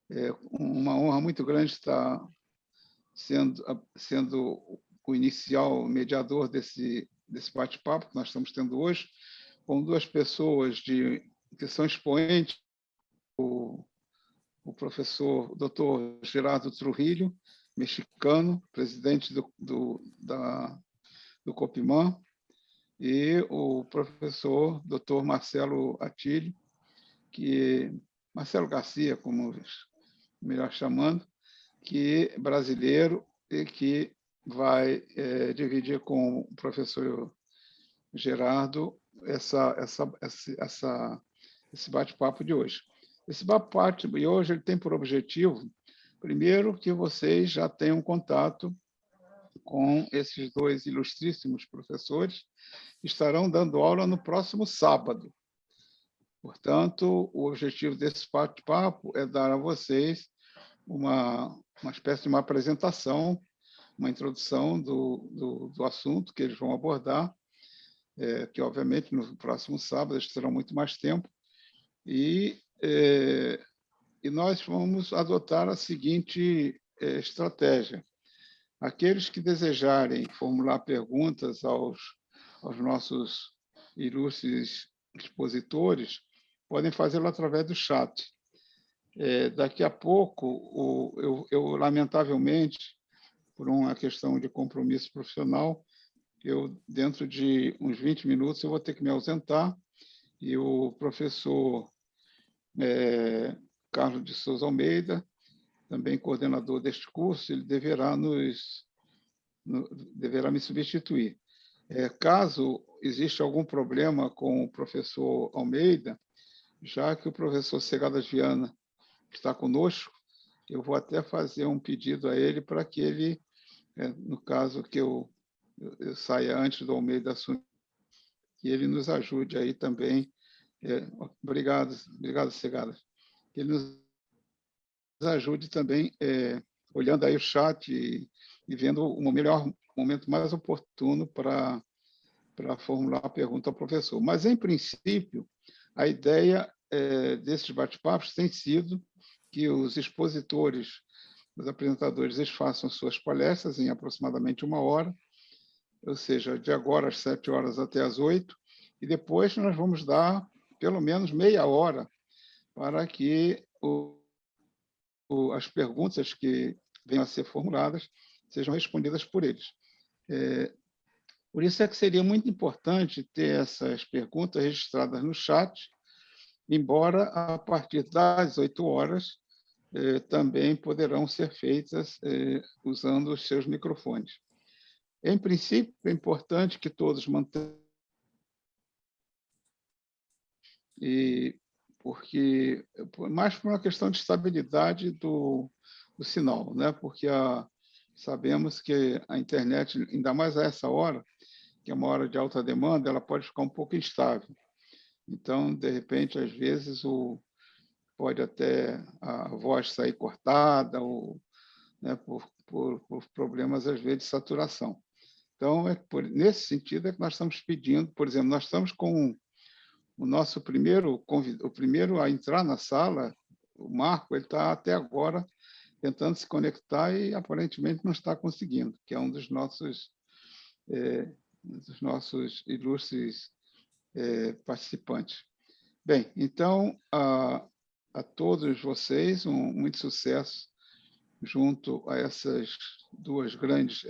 É uma honra muito grande estar sendo o inicial mediador desse bate-papo que nós estamos tendo hoje, com duas pessoas que são expoentes, o professor Dr. Gerardo Trujillo, mexicano, presidente do Copimam, e o professor Dr. Marcelo Atilio, Marcelo Garcia, como melhor chamando, que é brasileiro e que vai dividir com o professor Gerardo esse bate-papo de hoje. Esse bate-papo de hoje ele tem por objetivo, primeiro, que vocês já tenham contato com esses dois ilustríssimos professores que estarão dando aula no próximo sábado. Portanto, o objetivo desse bate-papo é dar a vocês uma espécie de uma apresentação, uma introdução do assunto que eles vão abordar, que, obviamente, no próximo sábado eles terão muito mais tempo, e nós vamos adotar a seguinte estratégia. Aqueles que desejarem formular perguntas aos nossos ilustres expositores podem fazê-lo através do chat. Daqui a pouco, eu lamentavelmente, por uma questão de compromisso profissional, dentro de uns 20 minutos, eu vou ter que me ausentar, e o professor Carlos de Souza Almeida, também coordenador deste curso, ele deverá me substituir. Caso exista algum problema com o professor Almeida, já que o professor Segadas Viana está conosco, eu vou até fazer um pedido a ele para que ele, no caso que eu saia antes do Almeida assumir, que ele nos ajude aí também. Obrigado, Segadas. Que ele nos ajude também, olhando aí o chat e vendo o momento mais oportuno para formular a pergunta ao professor. Mas, em princípio, a ideia desses bate-papos tem sido que os expositores, os apresentadores, eles façam suas palestras em aproximadamente 1 hora, ou seja, de agora às 7 horas até às 8, e depois nós vamos dar pelo menos meia hora para que as perguntas que venham a ser formuladas sejam respondidas por eles. Por isso é que seria muito importante ter essas perguntas registradas no chat, embora a partir das 8 horas também poderão ser feitas usando os seus microfones. Em princípio, é importante que todos mantenham, porque mais por uma questão de estabilidade do sinal, né? Porque sabemos que a internet, ainda mais a essa hora, que é uma hora de alta demanda, ela pode ficar um pouco instável. Então, de repente, às vezes, pode até a voz sair cortada, ou, né, por problemas, às vezes, de saturação. Então, nesse sentido, é que nós estamos pedindo, por exemplo, nós estamos com o nosso o primeiro a entrar na sala, o Marco, ele está até agora tentando se conectar e aparentemente não está conseguindo, que é um dos nossos ilustres participantes. Bem, então, a todos vocês, muito sucesso junto a essas dois grandes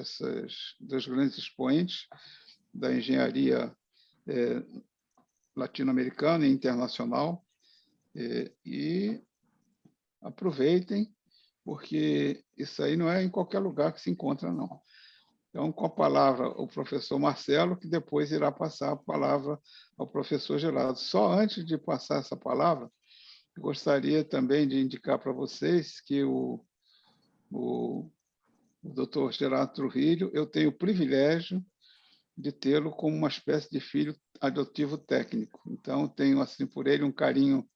expoentes da engenharia latino-americana e internacional, e aproveitem, porque isso aí não é em qualquer lugar que se encontra, não. Então, com a palavra, o professor Marcelo, que depois irá passar a palavra ao professor Gerardo. Só antes de passar essa palavra, eu gostaria também de indicar para vocês que o Dr. Gerardo Trujillo, eu tenho o privilégio de tê-lo como uma espécie de filho adotivo técnico. Então, tenho assim por ele um carinho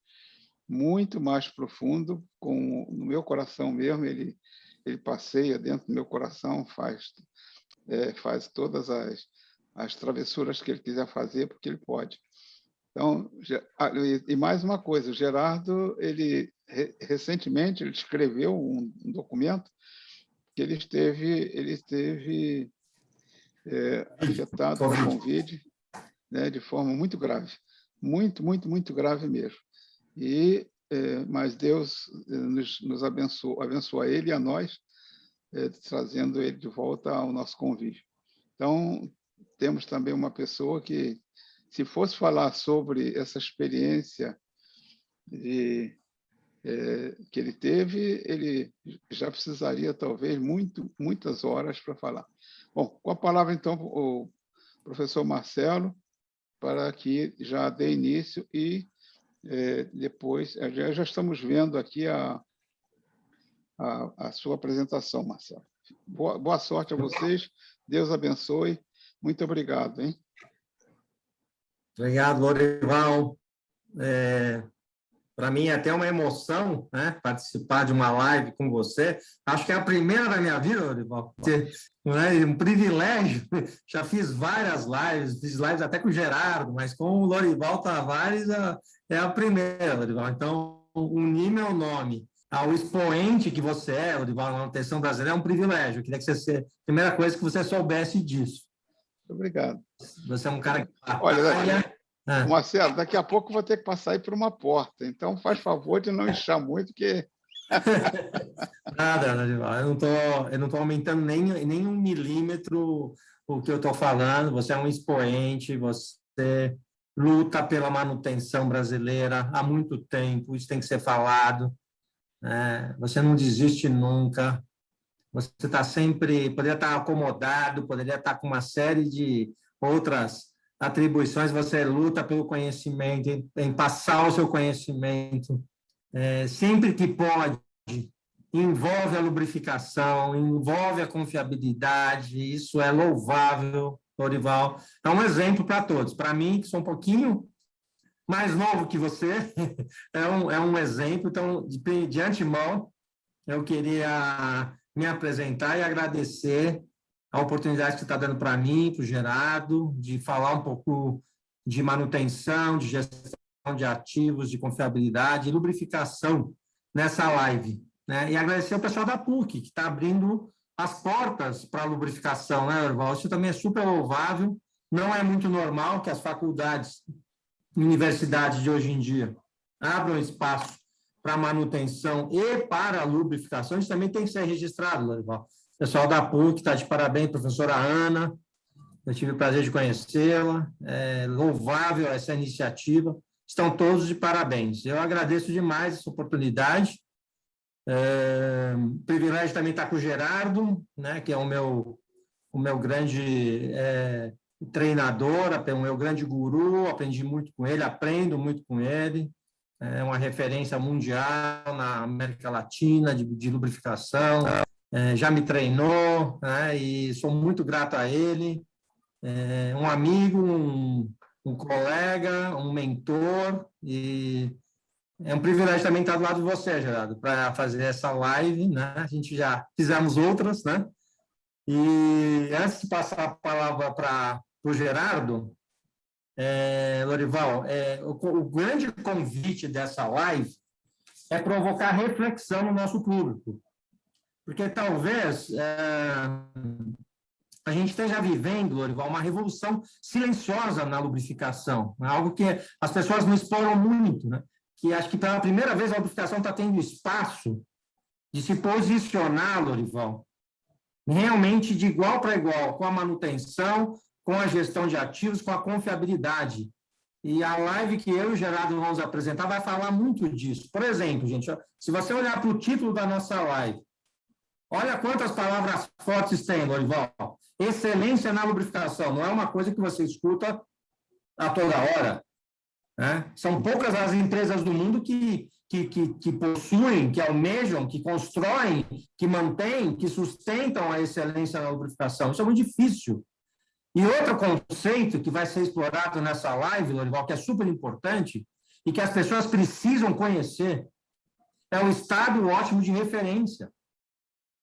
muito mais profundo, no meu coração mesmo, ele passeia dentro do meu coração, faz todas as travessuras que ele quiser fazer, porque ele pode. Então, e mais uma coisa, o Gerardo, ele recentemente ele escreveu um documento que ele esteve afetado pela Covid, né, de forma muito grave, muito grave mesmo. Mas Deus nos abençoou a ele e a nós, trazendo ele de volta ao nosso convívio. Então, temos também uma pessoa que, se fosse falar sobre essa experiência que ele teve, ele já precisaria, talvez, muitas horas para falar. Bom, com a palavra, então, o professor Marcelo, para que já dê início e depois, já estamos vendo aqui a sua apresentação, Marcelo. Boa sorte a vocês, Deus abençoe, muito obrigado, hein? Obrigado, Lorival. Para mim é até uma emoção, né, participar de uma live com você. Acho que é a primeira da minha vida, Lorival. É um privilégio. Já fiz várias lives, fiz lives até com o Gerardo, mas com o Lorival Tavares é a primeira, Lorival. Então, unir meu nome ao expoente que você é, Lorival, na manutenção brasileira, é um privilégio. Eu queria que a primeira coisa que você soubesse disso. Obrigado. Você é um cara que batalha. Marcelo, daqui a pouco eu vou ter que passar aí por uma porta, então faz favor de não inchar muito, que... Nada, eu não estou aumentando nem 1 milímetro o que eu estou falando. Você é um expoente, você luta pela manutenção brasileira há muito tempo, isso tem que ser falado. Você não desiste nunca, você está sempre, poderia estar acomodado, poderia estar com uma série de outras atribuições, você luta pelo conhecimento, em passar o seu conhecimento, sempre que pode, envolve a lubrificação, envolve a confiabilidade, isso é louvável, Lorival. É um exemplo para todos. Para mim, que sou um pouquinho mais novo que você, é um exemplo. Então, de antemão, eu queria me apresentar e agradecer a oportunidade que você está dando para mim, para o Gerardo, de falar um pouco de manutenção, de gestão de ativos, de confiabilidade e lubrificação nessa live, né? E agradecer ao pessoal da PUC, que está abrindo as portas para a lubrificação, né, Lorival? Isso também é super louvável. Não é muito normal que as faculdades e universidades de hoje em dia abram espaço para manutenção e para a lubrificação. Isso também tem que ser registrado, Lorival. O pessoal da PUC está de parabéns, professora Ana, eu tive o prazer de conhecê-la, é louvável essa iniciativa, estão todos de parabéns. Eu agradeço demais essa oportunidade, privilégio também estar com o Gerardo, né, que é o meu grande treinador, o meu grande guru, aprendi muito com ele, aprendo muito com ele, é uma referência mundial na América Latina de lubrificação, já me treinou, né, e sou muito grato a ele, um amigo, um colega, um mentor, e é um privilégio também estar do lado de você, Gerardo, para fazer essa live, né? A gente já fizemos outras, né? E antes de passar a palavra para o Gerardo, Lorival, o grande convite dessa live é provocar reflexão no nosso público, porque talvez a gente esteja vivendo, Lorival, uma revolução silenciosa na lubrificação, algo que as pessoas não exploram muito, né? Que acho que pela primeira vez a lubrificação está tendo espaço de se posicionar, Lorival, realmente de igual para igual, com a manutenção, com a gestão de ativos, com a confiabilidade. E a live que eu e o Gerardo vamos apresentar vai falar muito disso. Por exemplo, gente, se você olhar para o título da nossa live, olha quantas palavras fortes tem, Lorival. Excelência na lubrificação, não é uma coisa que você escuta a toda hora, né? São poucas as empresas do mundo que possuem, que almejam, que constroem, que mantêm, que sustentam a excelência na lubrificação. Isso é muito difícil. E outro conceito que vai ser explorado nessa live, Lorival, que é super importante e que as pessoas precisam conhecer, é o estado ótimo de referência.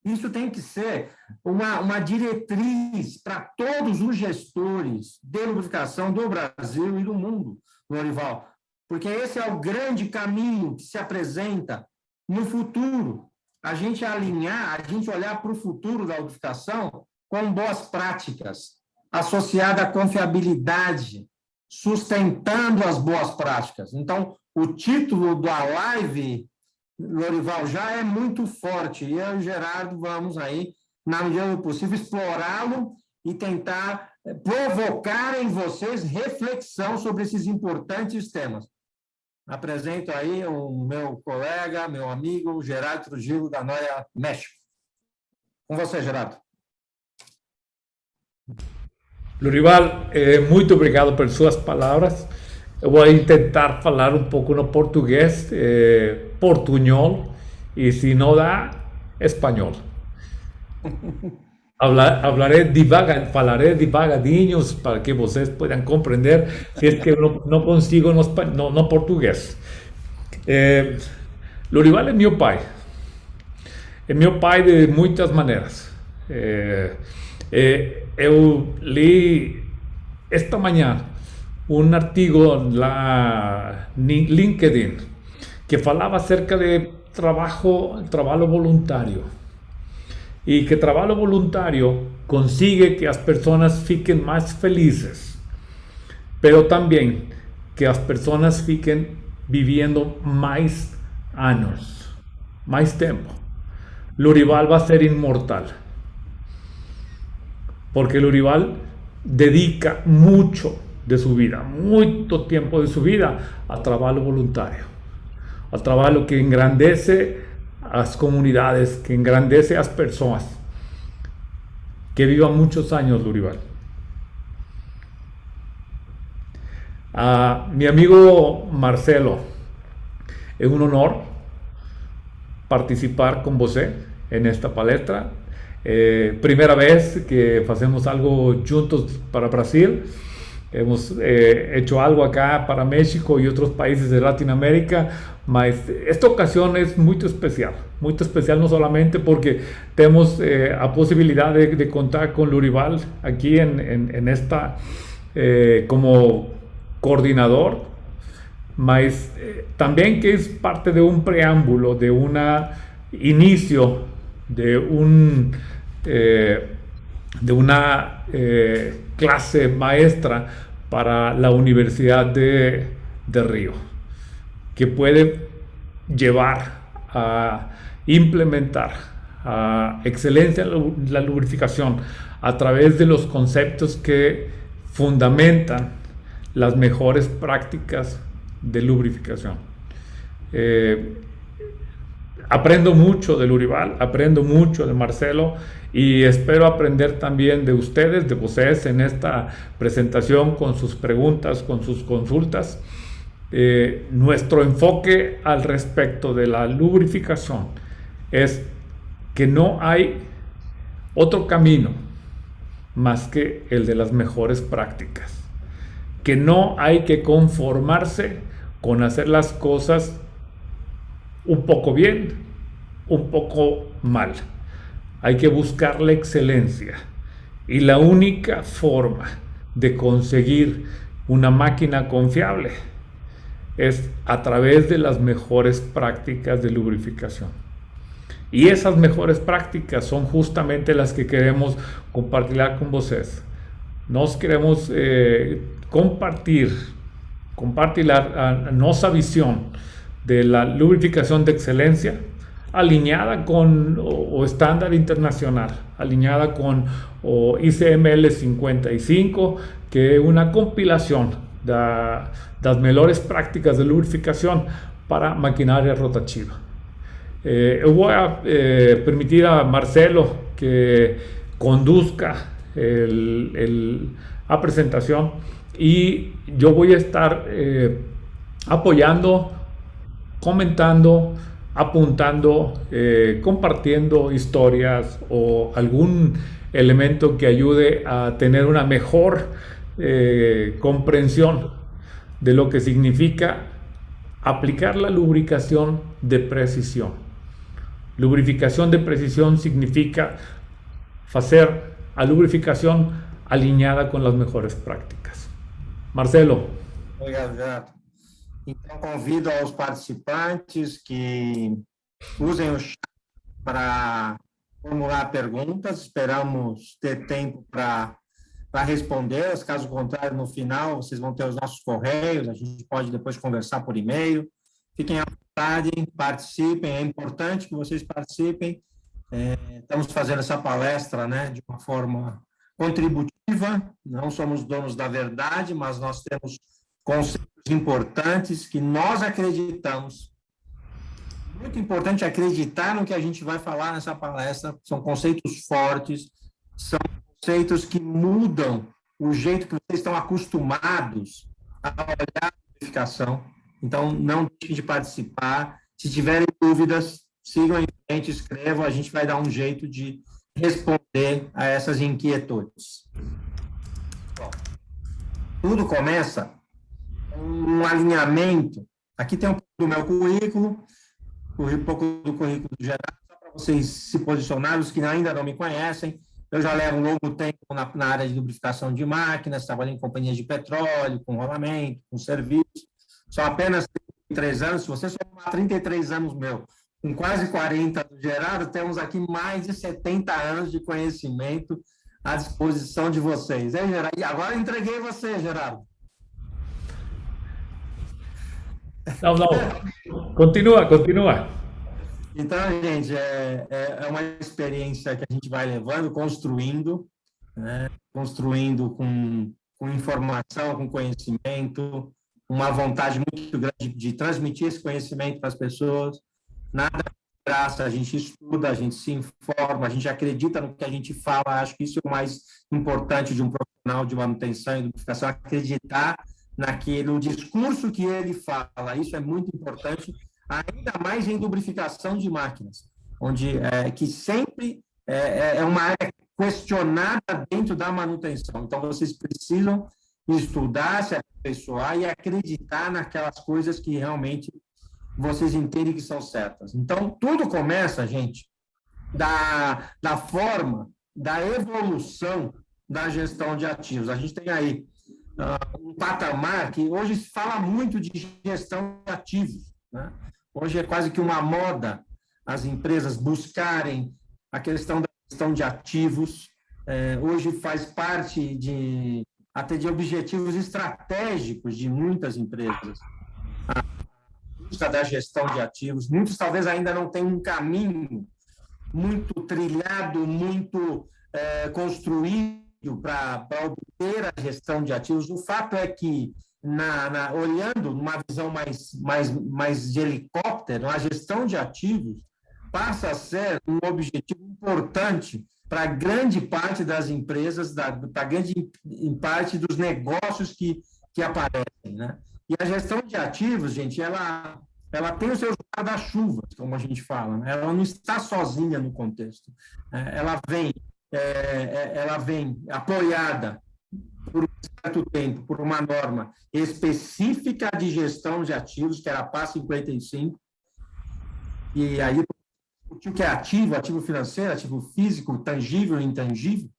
Isso tem que ser uma diretriz para todos os gestores de lubrificação do Brasil e do mundo, Lorival, porque esse é o grande caminho que se apresenta no futuro, a gente alinhar, a gente olhar para o futuro da lubrificação com boas práticas, associada à confiabilidade, sustentando as boas práticas. Então, o título da live, Lorival, já é muito forte. E eu e o Gerardo vamos aí, na medida do possível, explorá-lo e tentar provocar em vocês reflexão sobre esses importantes temas. Apresento aí o meu colega, meu amigo, Gerardo Trujillo, da Noia México. Com você, Gerardo. Lorival, muito obrigado por suas palavras. Eu vou tentar falar um pouco no português, portunhol, e se não dá, espanhol. Falaré devagarinho para que vocês possam compreender se é que eu não consigo no português. Lorival é meu pai. É meu pai de muitas maneiras. Eu li esta manhã um artigo lá no LinkedIn que falava acerca de trabalho voluntário e que trabalho voluntário consigue que as pessoas fiquem mais felizes, pero também que as pessoas fiquem vivendo mais anos, mais tempo. Lorival va a ser inmortal. Porque Lorival dedica mucho de su vida, mucho tiempo de su vida a trabajo voluntario, a trabajo que engrandece a las comunidades, que engrandece a las personas, que vivan muchos años Lorival. A mi amigo Marcelo, es un honor participar con você en esta palestra. Primera vez que hacemos algo juntos para Brasil. Hemos hecho algo acá para México y otros países de Latinoamérica, mas esta ocasión es muy especial no solamente porque tenemos la posibilidad de contar con Lorival aquí en esta como coordinador, mas también que es parte de un preámbulo, de un inicio, de una clase maestra para la Universidad de Río, que puede llevar a implementar a excelencia en la lubrificación a través de los conceptos que fundamentan las mejores prácticas de lubrificación. Aprendo mucho de Lorival, aprendo mucho de Marcelo y espero aprender también de ustedes, de vocês en esta presentación con sus preguntas, con sus consultas. Nuestro enfoque al respecto de la lubrificación es que no hay otro camino más que el de las mejores prácticas, que no hay que conformarse con hacer las cosas un poco bien, un poco mal. Hay que buscar la excelencia. Y la única forma de conseguir una máquina confiable es a través de las mejores prácticas de lubrificación. Y esas mejores prácticas son justamente las que queremos compartir con vocês. Nos queremos compartir nuestra visión de la lubrificación de excelencia, alineada con o estándar internacional, alineada con ICML 55, que es una compilación de las mejores prácticas de lubrificación para maquinaria rotativa. Voy a permitir a Marcelo que conduzca la presentación y yo voy a estar apoyando, comentando, apuntando, compartiendo historias o algún elemento que ayude a tener una mejor comprensión de lo que significa aplicar la lubricación de precisión. Lubrificación de precisión significa hacer a lubrificación alineada con las mejores prácticas. Marcelo. Obrigado, Gerardo. Então, convido aos participantes que Usem o chat para formular perguntas, esperamos ter tempo para responder, caso contrário, no final, vocês vão ter os nossos correios, a gente pode depois conversar por e-mail. Fiquem à vontade, participem, é importante que vocês participem. Estamos fazendo essa palestra, né, de uma forma contributiva, não somos donos da verdade, mas nós temos conceitos importantes que nós acreditamos. Muito importante acreditar no que a gente vai falar nessa palestra, são conceitos fortes, são conceitos que mudam o jeito que vocês estão acostumados a olhar a verificação. Então, não deixem de participar. Se tiverem dúvidas, sigam em frente, escrevam, a gente vai dar um jeito de responder a essas inquietudes. Bom, tudo começa com um alinhamento. Aqui tem um pouco do meu currículo, um pouco do currículo do Gerardo, só para vocês se posicionarem, os que ainda não me conhecem. Eu já levo um longo tempo na área de lubrificação de máquinas, trabalho em companhias de petróleo, com rolamento, com serviço. São apenas 33 anos. Se você somar 33 anos meu, com quase 40 do Gerardo, temos aqui mais de 70 anos de conhecimento à disposição de vocês. Hein, Gerardo? E agora eu entreguei você, Gerardo. Não. Continua. Então, gente, é uma experiência que a gente vai levando, construindo, né? Construindo com informação, com conhecimento, uma vontade muito grande de transmitir esse conhecimento para as pessoas. Nada de graça, a gente estuda, a gente se informa, a gente acredita no que a gente fala. Acho que isso é o mais importante de um profissional de manutenção e lubrificação, acreditar no discurso que ele fala. Isso é muito importante, ainda mais em lubrificação de máquinas, onde que sempre é uma área questionada dentro da manutenção. Então, vocês precisam estudar, se aperfeiçoar e acreditar naquelas coisas que realmente vocês entendem que são certas. Então, tudo começa, gente, da forma, da evolução da gestão de ativos. A gente tem aí um patamar que hoje se fala muito de gestão de ativos, né? Hoje é quase que uma moda as empresas buscarem a questão da gestão de ativos. Hoje faz parte até de objetivos estratégicos de muitas empresas. A busca da gestão de ativos. Muitos talvez ainda não tenham um caminho muito trilhado, muito construído para obter a gestão de ativos. O fato é que, olhando numa visão mais de helicóptero, a gestão de ativos passa a ser um objetivo importante para grande parte das empresas, para grande parte dos negócios que aparecem, né? E a gestão de ativos, gente, ela tem os seus guarda-chuvas, como a gente fala, né? Ela não está sozinha no contexto. Ela vem apoiada por um certo tempo, por uma norma específica de gestão de ativos, que era a PA 55, e aí o que é ativo financeiro, ativo físico, tangível e intangível.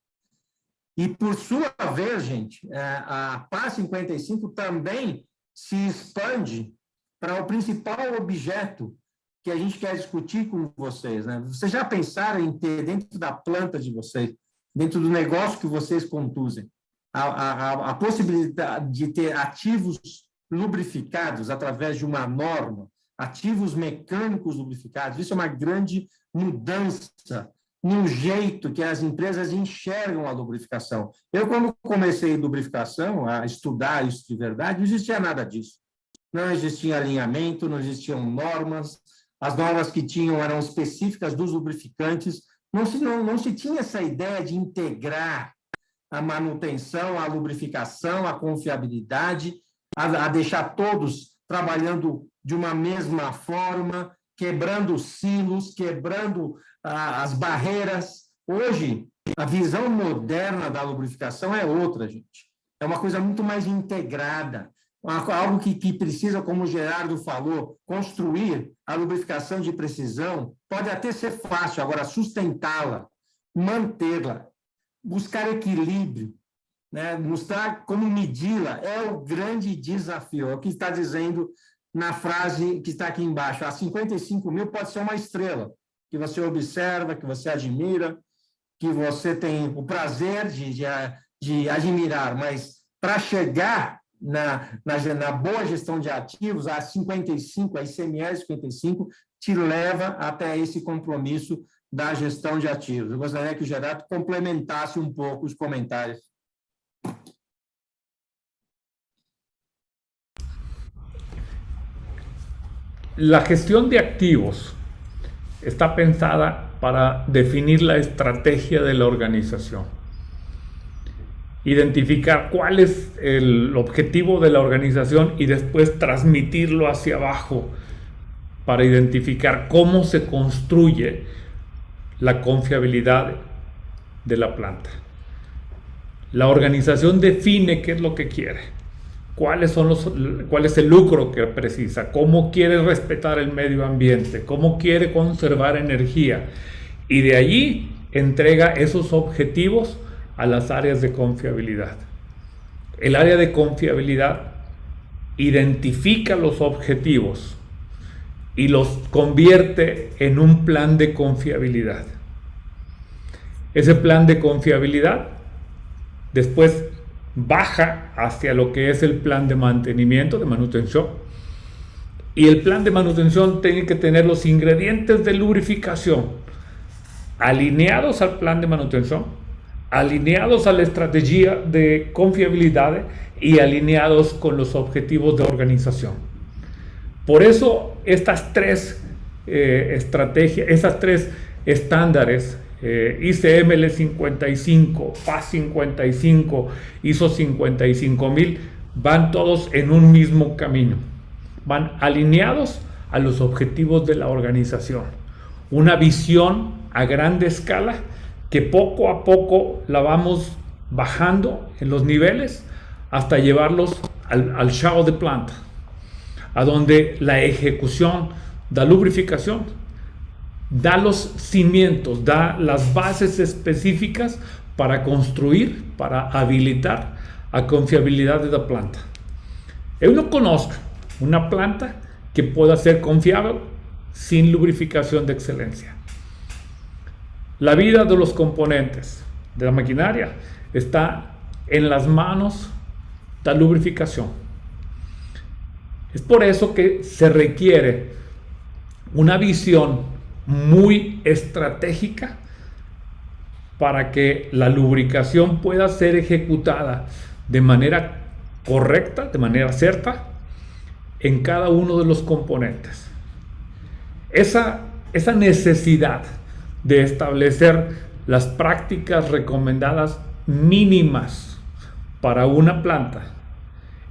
E, por sua vez, gente, a PA 55 também se expande para o principal objeto que a gente quer discutir com vocês, né? Vocês já pensaram em ter dentro da planta de vocês, dentro do negócio que vocês conduzem, a possibilidade de ter ativos lubrificados através de uma norma, ativos mecânicos lubrificados? Isso é uma grande mudança no jeito que as empresas enxergam a lubrificação. Eu, quando comecei lubrificação, a estudar isso de verdade, não existia nada disso. Não existia alinhamento, não existiam normas. As normas que tinham eram específicas dos lubrificantes. Não se tinha essa ideia de integrar a manutenção, a lubrificação, a confiabilidade, a deixar todos trabalhando de uma mesma forma, quebrando silos, quebrando as barreiras. Hoje, a visão moderna da lubrificação é outra, gente. É uma coisa muito mais integrada, algo que precisa, como o Gerardo falou, construir a lubrificação de precisão. Pode até ser fácil, agora sustentá-la, mantê-la, buscar equilíbrio, né? Mostrar como medi-la é o grande desafio. É o que está dizendo na frase que está aqui embaixo. A 55 mil pode ser uma estrela, que você observa, que você admira, que você tem o prazer de admirar, mas para chegar na boa gestão de ativos, a 55, a ICMS 55, te leva até esse compromisso da gestão de ativos. Eu gostaria que o Gerardo complementasse um pouco os comentários. La gestión de activos está pensada para definir la estrategia de la organización, identificar cuál es el objetivo de la organización y después transmitirlo hacia abajo para identificar cómo se construye la confiabilidad de la planta. La organización define qué es lo que quiere, cuál es el lucro que precisa, cómo quiere respetar el medio ambiente, cómo quiere conservar energía, y de allí entrega esos objetivos a las áreas de confiabilidad. El área de confiabilidad identifica los objetivos y los convierte en un plan de confiabilidad. Ese plan de confiabilidad después baja hacia lo que es el plan de mantenimiento, de manutención. Y el plan de manutención tiene que tener los ingredientes de lubrificación alineados al plan de manutención, alineados a la estrategia de confiabilidad y alineados con los objetivos de organización. Por eso estas tres estrategias, esas tres estándares, ICML 55, FAS 55, ISO 55000, van todos en un mismo camino, van alineados a los objetivos de la organización. Una visión a grande escala que poco a poco la vamos bajando en los niveles hasta llevarlos al show de planta, a donde la ejecución da lubrificación, da los cimientos, da las bases específicas para construir, para habilitar a confiabilidad de la planta. Yo no conozco una planta que pueda ser confiable sin lubrificación de excelencia. La vida de los componentes de la maquinaria está en las manos de la lubrificación. Es por eso que se requiere una visión muy estratégica para que la lubricación pueda ser ejecutada de manera correcta, de manera cierta, en cada uno de los componentes. Esa necesidad de establecer las prácticas recomendadas mínimas para una planta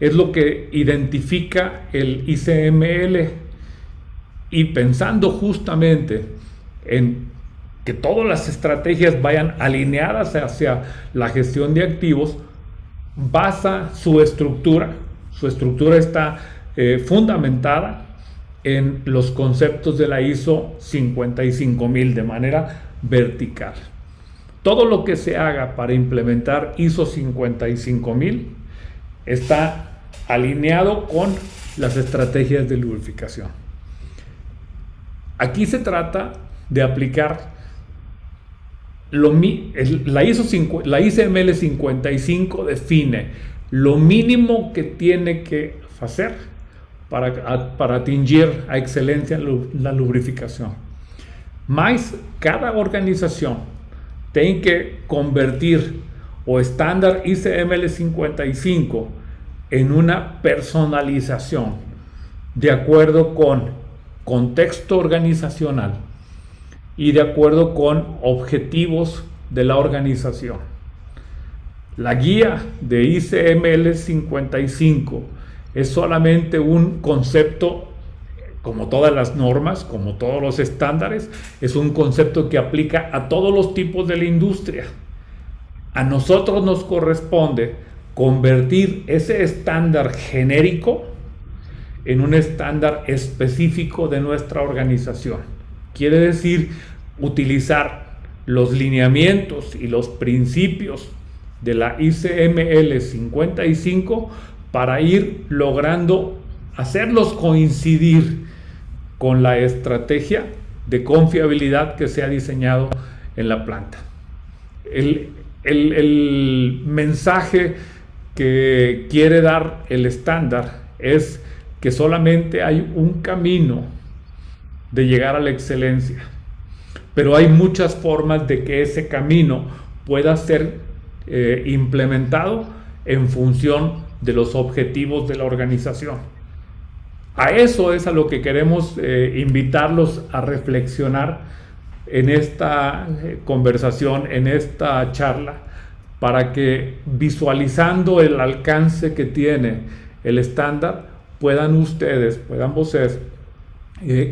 es lo que identifica el ICML. Y pensando justamente en que todas las estrategias vayan alineadas hacia la gestión de activos, basa su estructura. Su estructura está fundamentada en los conceptos de la ISO 55000 de manera vertical. Todo lo que se haga para implementar ISO 55000 está alineado con las estrategias de lubrificación. Aquí se trata de aplicar la ICML 55 define lo mínimo que tiene que hacer para atingir a excelencia la lubrificación. Más cada organización tiene que convertir o estándar ICML 55 en una personalización de acuerdo con contexto organizacional y de acuerdo con objetivos de la organización. La guía de ICML 55 es solamente un concepto, como todas las normas, como todos los estándares, es un concepto que aplica a todos los tipos de la industria. A nosotros nos corresponde convertir ese estándar genérico en un estándar específico de nuestra organización. Quiere decir utilizar los lineamientos y los principios de la ICML 55 para ir logrando hacerlos coincidir con la estrategia de confiabilidad que se ha diseñado en la planta. El mensaje que quiere dar el estándar es que solamente hay un camino de llegar a la excelencia, pero hay muchas formas de que ese camino pueda ser implementado en función de los objetivos de la organización. A eso es a lo que queremos invitarlos a reflexionar en esta conversación, en esta charla, para que visualizando el alcance que tiene el estándar, puedan ustedes, puedan ustedes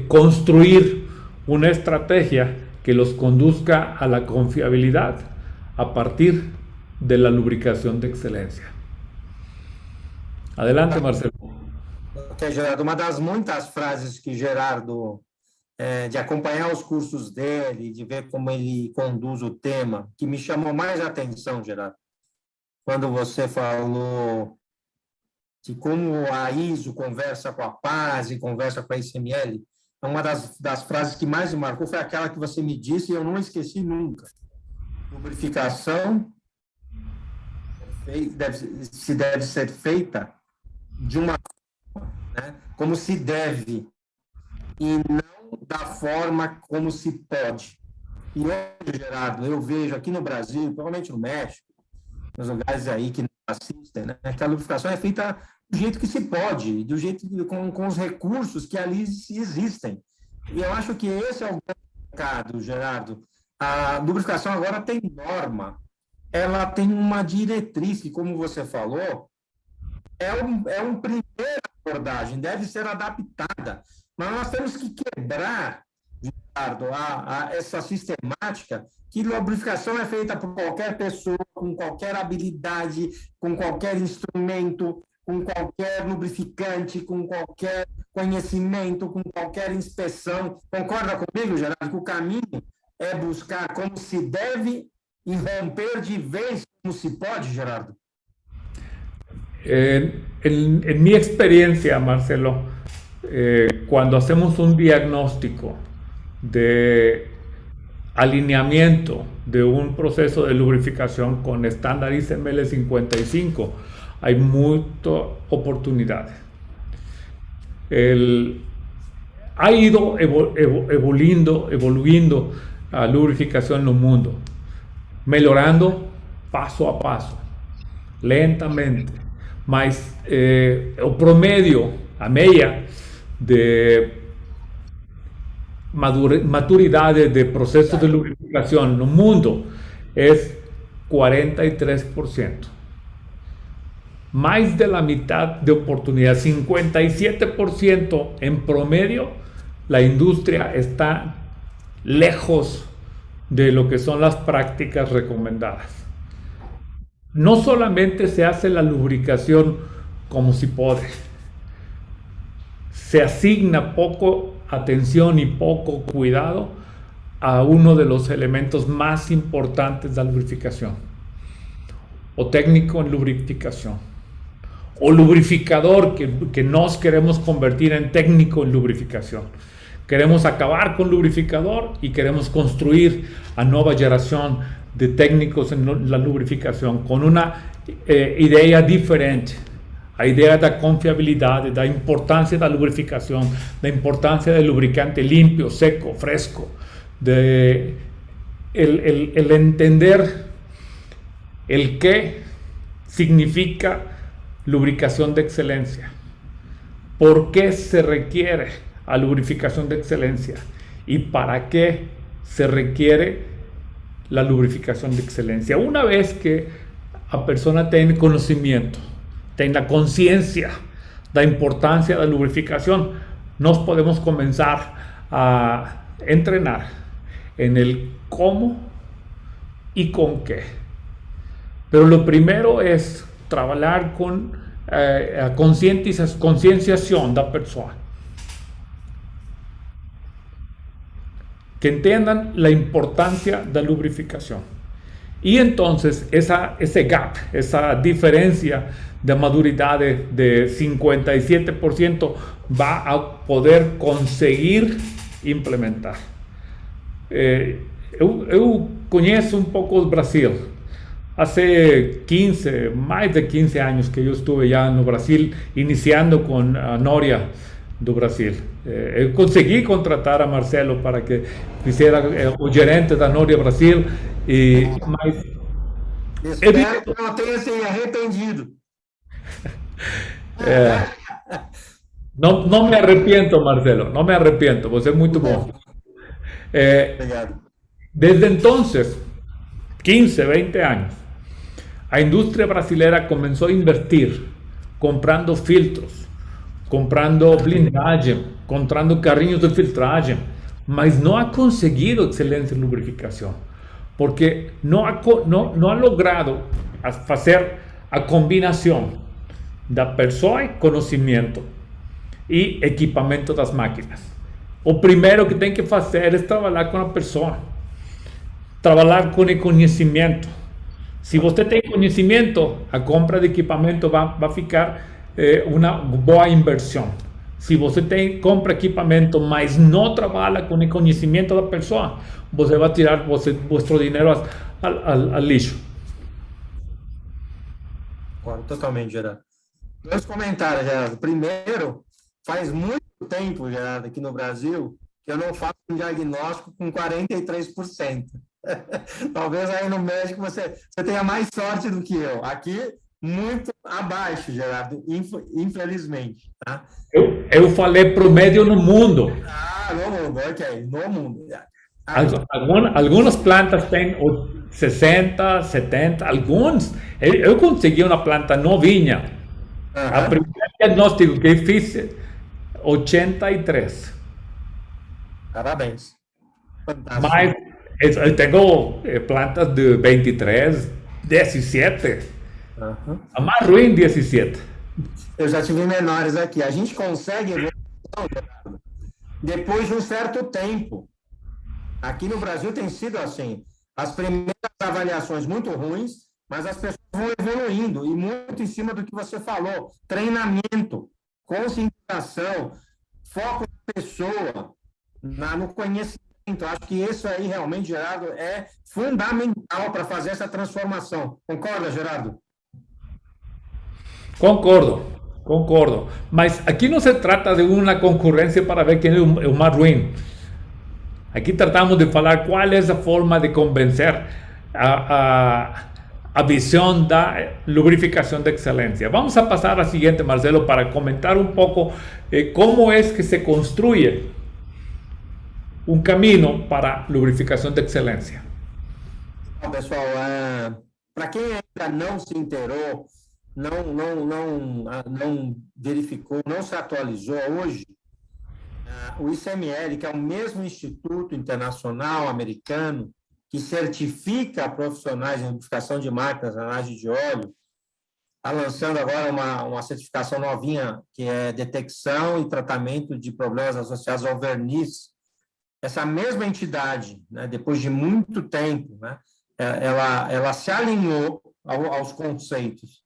construir una estrategia que los conduzca a la confiabilidad a partir de la lubricación de excelencia. Adelante, Marcelo. Ok, Gerardo, uma das muitas frases que Gerardo, de acompanhar os cursos dele, de ver como ele conduz o tema, que me chamou mais a atenção, Gerardo, quando você falou de como a ISO conversa com a PAS e conversa com a ICML, uma das frases que mais me marcou foi aquela que você me disse e eu não esqueci nunca. Lubrificação deve ser feita de uma forma, né, como se deve, e não da forma como se pode. E hoje, Gerardo, eu vejo aqui no Brasil, provavelmente no México, nos lugares aí que não assistem, né, que a lubrificação é feita do jeito que se pode, do jeito com os recursos que ali existem. E eu acho que esse é o mercado, Gerardo. A lubrificação agora tem norma, ela tem uma diretriz que, como você falou, é uma primeira abordagem, deve ser adaptada, mas nós temos que quebrar, Gerardo, essa sistemática que lubrificação é feita por qualquer pessoa, com qualquer habilidade, com qualquer instrumento, com qualquer lubrificante, com qualquer conhecimento, com qualquer inspeção. Concorda comigo, Gerardo, que o caminho é buscar como se deve e romper de vez como se pode, Gerardo? En mi experiencia, Marcelo, cuando hacemos un diagnóstico de alineamiento de un proceso de lubrificación con estándar ICML 55, hay muchas oportunidades. Ha ido evoluyendo a lubrificación en el mundo, melhorando paso a paso, lentamente, mas o promedio, a media de maturidade de procesos de lubrificación no mundo es 43%. Más de la mitad de oportunidad, 57% en promedio, la industria está lejos de lo que son las prácticas recomendadas. No solamente se hace la lubricación como si puede, se asigna poco atención y poco cuidado a uno de los elementos más importantes de la lubrificación, o técnico en lubrificación, o lubrificador, que nos queremos convertir en técnico en lubrificación. Queremos acabar con lubrificador y queremos construir a nueva generación de técnicos en la lubrificación con una idea diferente. A ideia da confiabilidade, da importância da lubrificação, da importância do lubricante limpo, seco, fresco, de el entender el qué significa lubricación de excelencia, por qué se requiere a lubrificación de excelencia y para qué se requiere la lubrificación de excelencia. Una vez que a persona tiene conocimiento, tenga conciencia de la importancia de la lubrificación, nos podemos comenzar a entrenar en el cómo y con qué. Pero lo primero es trabajar con concienciación de la persona. Que entiendan la importancia de la lubrificación Y entonces ese gap, esa diferencia de maduridad de 57% va a poder conseguir implementar. Eu conheço um pouco o Brasil. Mais de 15 anos que eu estive já no Brasil, iniciando com a Noria do Brasil. Eu consegui contratar a Marcelo para que fizesse o gerente da Noria Brasil, mas Espero que não tenha se arrependido. não me arrependo, Marcelo, não me arrependo, você é muito bom. Obrigado. Desde entonces, 15, 20 años, a industria brasileña comenzó a invertir comprando filtros, comprando blindaje, comprando carrinhos de filtragem, mas não ha conseguido excelente lubrificação, porque não ha logrado fazer a combinação da pessoa e conhecimento e equipamento das máquinas. O primeiro que tem que fazer é trabalhar com a pessoa, trabalhar com o conhecimento. Se você tem conhecimento, a compra de equipamento vai ficar uma boa inversão. Se você compra equipamento, mas não trabalha com o conhecimento da pessoa, você vai tirar vosso dinheiro al lixo. Concordo totalmente, Gerardo. 2 comentários, Gerardo. Primeiro, faz muito tempo, Gerardo, aqui no Brasil, que eu não faço um diagnóstico com 43%. Talvez aí no México você tenha mais sorte do que eu. Aqui, muito abaixo, Gerardo, infelizmente. Tá? Eu falei promédio no mundo. No mundo, ok, no mundo. Algumas plantas têm 60, 70, alguns. Eu consegui uma planta novinha. A primeira diagnóstico que fiz, 83. Parabéns. Fantástico. Mas eu tenho plantas de 23, 17. A mais ruim, 17. Eu já tive menores aqui. A gente consegue evolução, Gerardo, depois de um certo tempo. Aqui no Brasil tem sido assim. As primeiras avaliações muito ruins, mas as pessoas vão evoluindo, e muito em cima do que você falou. Treinamento, conscientização, foco na pessoa, no conhecimento. Acho que isso aí realmente, Gerardo, é fundamental para fazer essa transformação. Concorda, Gerardo? Concordo. Mas aqui não se trata de uma concorrência para ver quem é o mais ruim. Aqui tratamos de falar qual é a forma de convencer a visão da lubrificação de excelência. Vamos a passar a seguinte, Marcelo, para comentar um pouco como é que se construye um caminho para lubrificação de excelência. Pessoal, para quem ainda não se inteirou, não verificou, não se atualizou hoje, o ICML, que é o mesmo instituto internacional americano que certifica profissionais em lubrificação de máquinas, análise de óleo, está lançando agora uma certificação novinha, que é detecção e tratamento de problemas associados ao verniz. Essa mesma entidade, né, depois de muito tempo, né, ela se alinhou aos conceitos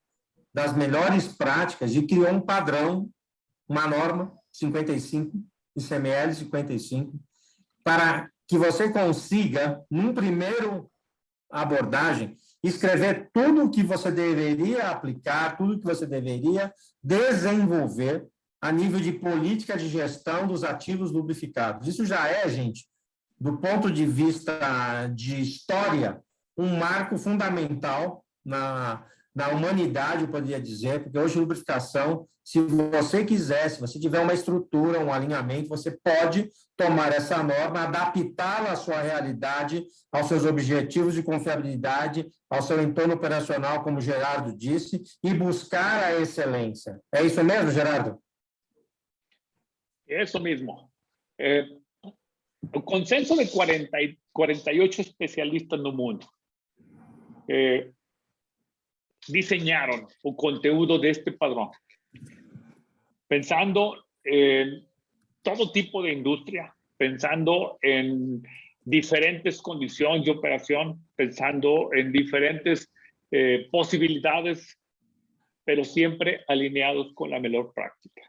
das melhores práticas e criou um padrão, uma norma 55, ICML 55, para que você consiga, num primeiro abordagem, escrever tudo o que você deveria aplicar, tudo o que você deveria desenvolver a nível de política de gestão dos ativos lubrificados. Isso já é, gente, do ponto de vista de história, um marco fundamental na humanidade, eu poderia dizer, porque hoje lubrificação, se você quiser, se você tiver uma estrutura, um alinhamento, você pode tomar essa norma, adaptá-la à sua realidade, aos seus objetivos de confiabilidade, ao seu entorno operacional, como o Gerardo disse, e buscar a excelência. É isso mesmo, Gerardo? Eso mismo. El consenso de 48 especialistas no mundo diseñaron el conteúdo de este padrón, pensando en todo tipo de industria, pensando en diferentes condiciones de operación, pensando en diferentes posibilidades, pero siempre alineados con la mejor práctica.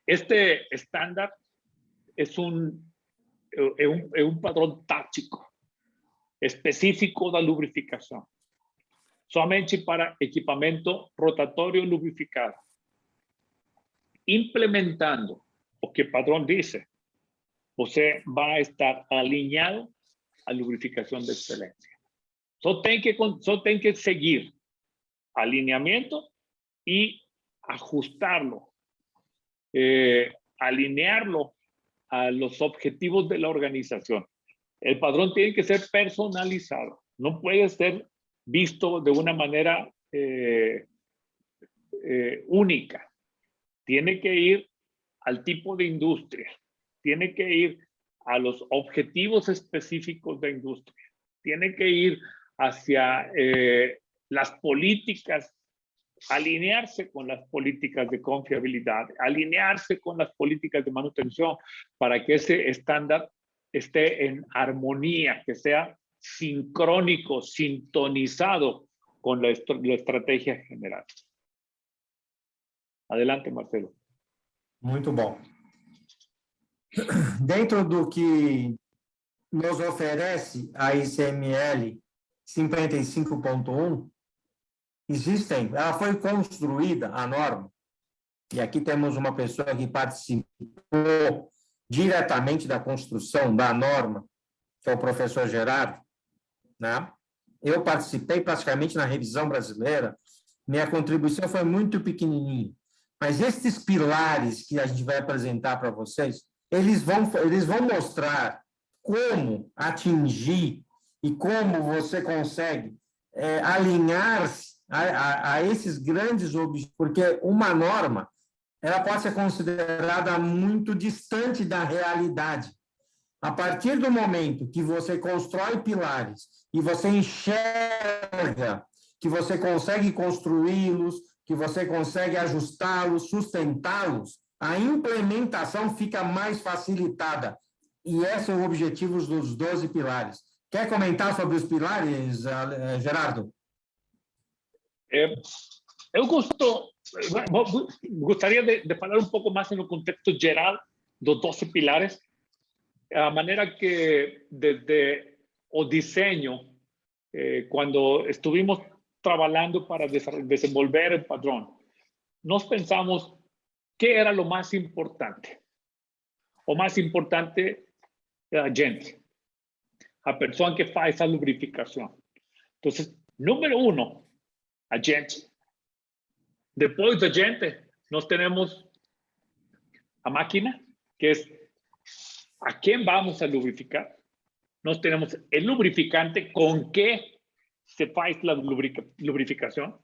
Este estándar es un padrón táctico específico de lubrificación, somente para equipamiento rotatorio lubrificado, implementando lo que el padrón dice. Você va a estar alineado a lubrificación de excelencia. Só tem que seguir alineamiento y ajustarlo, alinearlo a los objetivos de la organización. El padrón tiene que ser personalizado, no puede ser visto de una manera única. Tiene que ir al tipo de industria, tiene que ir a los objetivos específicos de industria, tiene que ir hacia las políticas, alinearse con las políticas de confiabilidad, alinearse con las políticas de manutención para que ese estándar esté en armonía, que sea sincrónico, sintonizado con la estrategia general. Adelante, Marcelo. Muito bom. Dentro do que nos oferece a ICML 55.1, ela foi construída, a norma, e aqui temos uma pessoa que participou diretamente da construção da norma, que é o professor Gerardo, né? Eu participei praticamente na revisão brasileira, minha contribuição foi muito pequenininha, mas estes pilares que a gente vai apresentar para vocês, eles vão mostrar como atingir e como você consegue alinhar-se a esses grandes objetivos, porque uma norma ela pode ser considerada muito distante da realidade. A partir do momento que você constrói pilares e você enxerga que você consegue construí-los, que você consegue ajustá-los, sustentá-los, a implementação fica mais facilitada. E esse é o objetivo dos 12 pilares. Quer comentar sobre os pilares, Gerardo? Eu gostaria de falar um pouco mais no contexto geral dos 12 pilares, a maneira que desde o diseño, quando estivemos trabalhando para desenvolver el padrón, nós pensamos que era lo más importante. O más importante é a gente, a pessoa que faz a lubrificação. Então, número 1, a gente. Depois da gente, nós temos a máquina, que é a quem vamos a lubrificar. Nós temos o lubrificante com que se faz a lubrificação.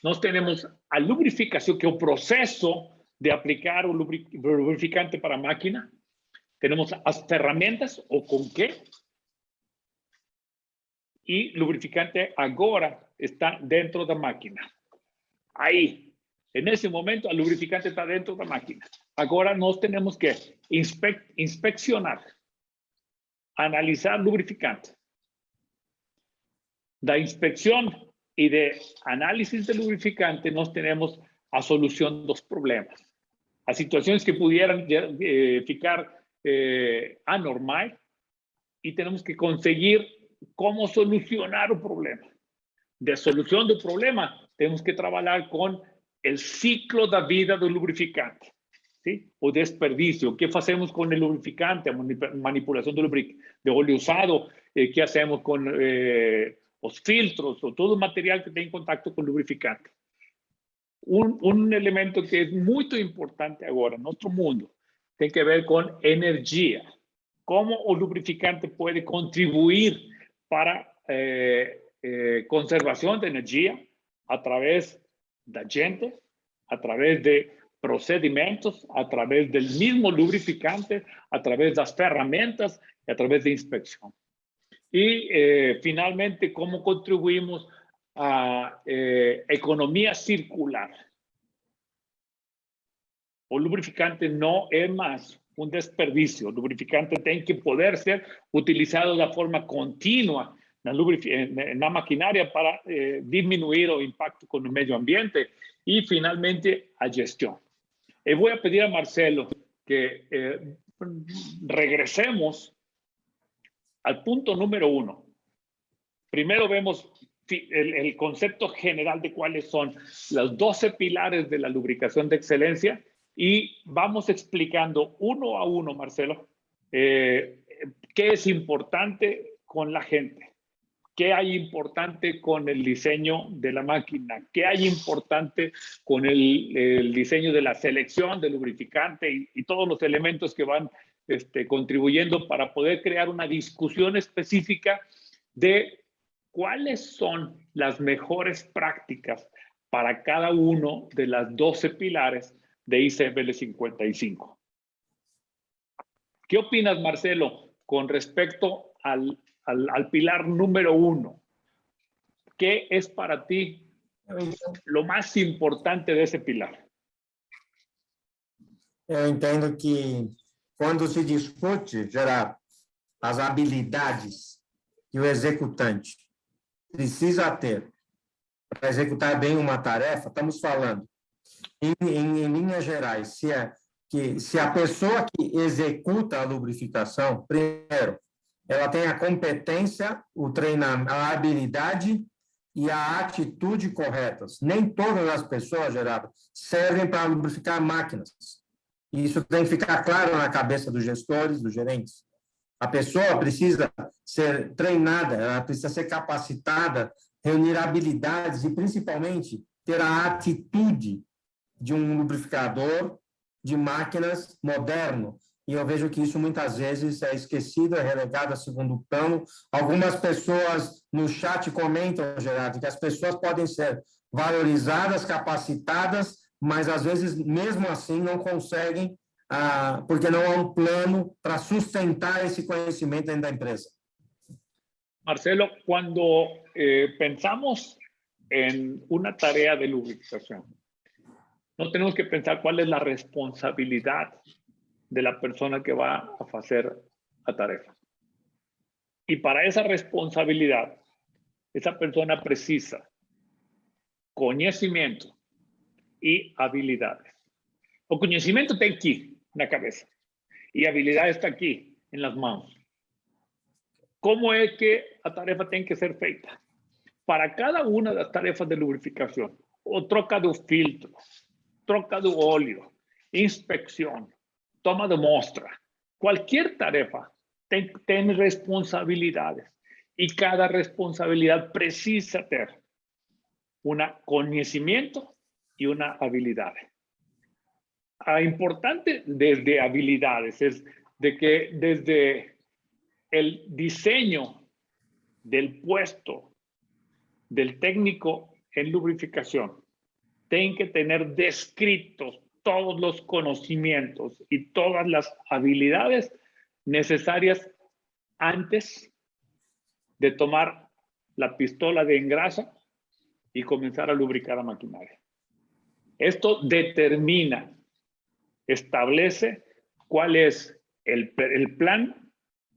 Nós temos a lubrificação, que é o processo de aplicar o lubrificante para a máquina. Temos as ferramentas, o com que. E lubrificante agora está dentro da máquina. Aí, nesse momento, o lubrificante está dentro da máquina. Agora nós temos que inspecionar, analisar o lubrificante. Da inspección y de análisis del lubricante, nos tenemos a solución dos problemas. A situaciones que pudieran ficar anormal, y tenemos que conseguir cómo solucionar el problema. De solución del problema, tenemos que trabajar con el ciclo de vida del lubricante. ¿Sí? O desperdicio. ¿Qué hacemos con el lubricante? Manipulación de óleo usado. ¿Qué hacemos con los filtros o todo el material que tiene contacto con lubricante? Un elemento que es muy importante ahora en nuestro mundo tiene que ver con energía. Cómo el lubricante puede contribuir para conservación de energía a través de gente, a través de procedimientos, a través del mismo lubricante, a través de las herramientas y a través de inspección. Y finalmente, cómo contribuimos a economía circular. El lubricante no es más un desperdicio. O lubrificante tem que poder ser utilizado de forma contínua na maquinária para diminuir o impacto com o meio ambiente. E, finalmente, a gestão. Eu vou pedir a Marcelo que regresemos al punto número 1. Primero vemos el concepto general de cuáles son los 12 pilares de la lubricación de excelencia y vamos explicando uno a uno, Marcelo, qué es importante con la gente, qué hay importante con el diseño de la máquina, qué hay importante con el diseño de la selección del lubrificante y todos los elementos que van contribuyendo para poder crear una discusión específica de cuáles son las mejores prácticas para cada uno de las 12 pilares de ICFL 55. ¿Qué opinas, Marcelo, con respecto al pilar número 1? ¿Qué es para ti lo más importante de ese pilar? Eu entendo que quando se discute, Gerardo, as habilidades que o executante precisa ter para executar bem uma tarefa, estamos falando, em linhas gerais, se a pessoa que executa a lubrificação, primeiro, ela tem a competência, o treinamento, a habilidade e a atitude corretas. Nem todas as pessoas, Gerardo, servem para lubrificar máquinas. E isso tem que ficar claro na cabeça dos gestores, dos gerentes. A pessoa precisa ser treinada, ela precisa ser capacitada, reunir habilidades e, principalmente, ter a atitude de um lubrificador de máquinas moderno. E eu vejo que isso, muitas vezes, é esquecido, é relegado a segundo plano. Algumas pessoas no chat comentam, Gerardo, que as pessoas podem ser valorizadas, capacitadas, mas, às vezes, mesmo assim, não conseguem, porque não há um plano para sustentar esse conhecimento dentro da empresa. Marcelo, cuando pensamos en una tarea de lubricación, no tenemos que pensar cuál es la responsabilidad de la persona que va a hacer la tarea. Y para esa responsabilidad, esa persona precisa conocimiento y habilidades. O conocimiento está aquí, en la cabeza, y habilidad está aquí, en las manos. ¿Cómo es que la tarea tiene que ser feita? Para cada una de las tareas de lubrificación, o troca de filtro, troca de óleo, inspección, toma de muestra, cualquier tarea tiene responsabilidades y cada responsabilidad precisa tener un conocimiento y una habilidad. Importante desde habilidades es de que desde el diseño del puesto del técnico en lubrificación tienen que tener descritos todos los conocimientos y todas las habilidades necesarias antes de tomar la pistola de engrasa y comenzar a lubricar la maquinaria. Esto determina, establece cuál es el plan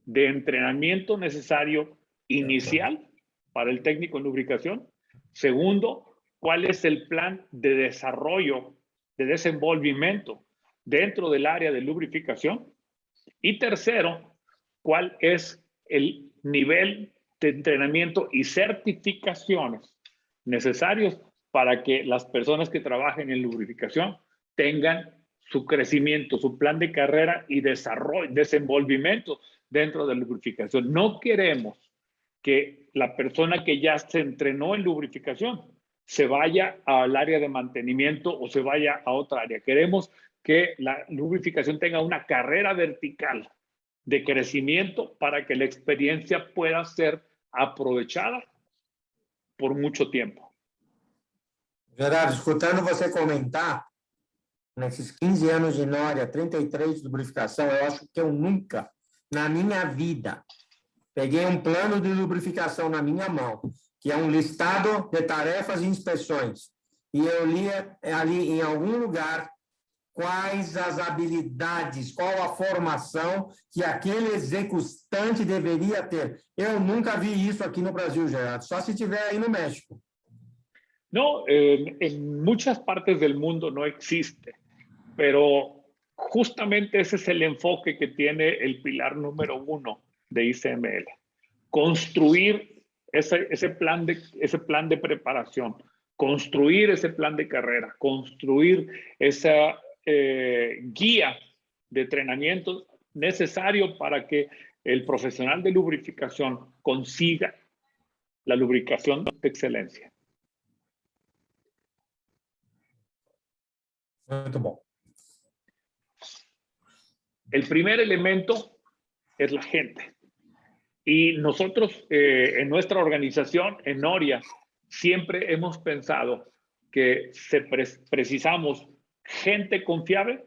de entrenamiento necesario inicial para el técnico en lubricación. Segundo, cuál es el plan de desarrollo, de desenvolvimiento dentro del área de lubrificación. Y tercero, cuál es el nivel de entrenamiento y certificaciones necesarios para que las personas que trabajen en lubrificación tengan su crecimiento, su plan de carrera y desarrollo, desenvolvimiento dentro de la lubrificación. No queremos que la persona que ya se entrenó en lubrificación se vaya al área de mantenimiento o se vaya a otra área. Queremos que la lubrificación tenga una carrera vertical de crecimiento para que la experiencia pueda ser aprovechada por mucho tiempo. Gerardo, escutando você comentar, nesses 15 anos de Nória, 33 de lubrificação, eu acho que eu nunca, na minha vida, peguei um plano de lubrificação na minha mão, que é um listado de tarefas e inspeções, e eu lia ali em algum lugar quais as habilidades, qual a formação que aquele executante deveria ter. Eu nunca vi isso aqui no Brasil, Gerardo, só se tiver aí no México. No, en muchas partes del mundo no existe, pero justamente ese es el enfoque que tiene el pilar número 1 de ICML. Construir ese plan de preparación, construir ese plan de carrera, construir esa guía de entrenamiento necesario para que el profesional de lubrificación consiga la lubricación de excelencia. Muito bom. El primer elemento es la gente. Y nosotros en nuestra organización, en Noria, siempre hemos pensado que precisamos gente confiable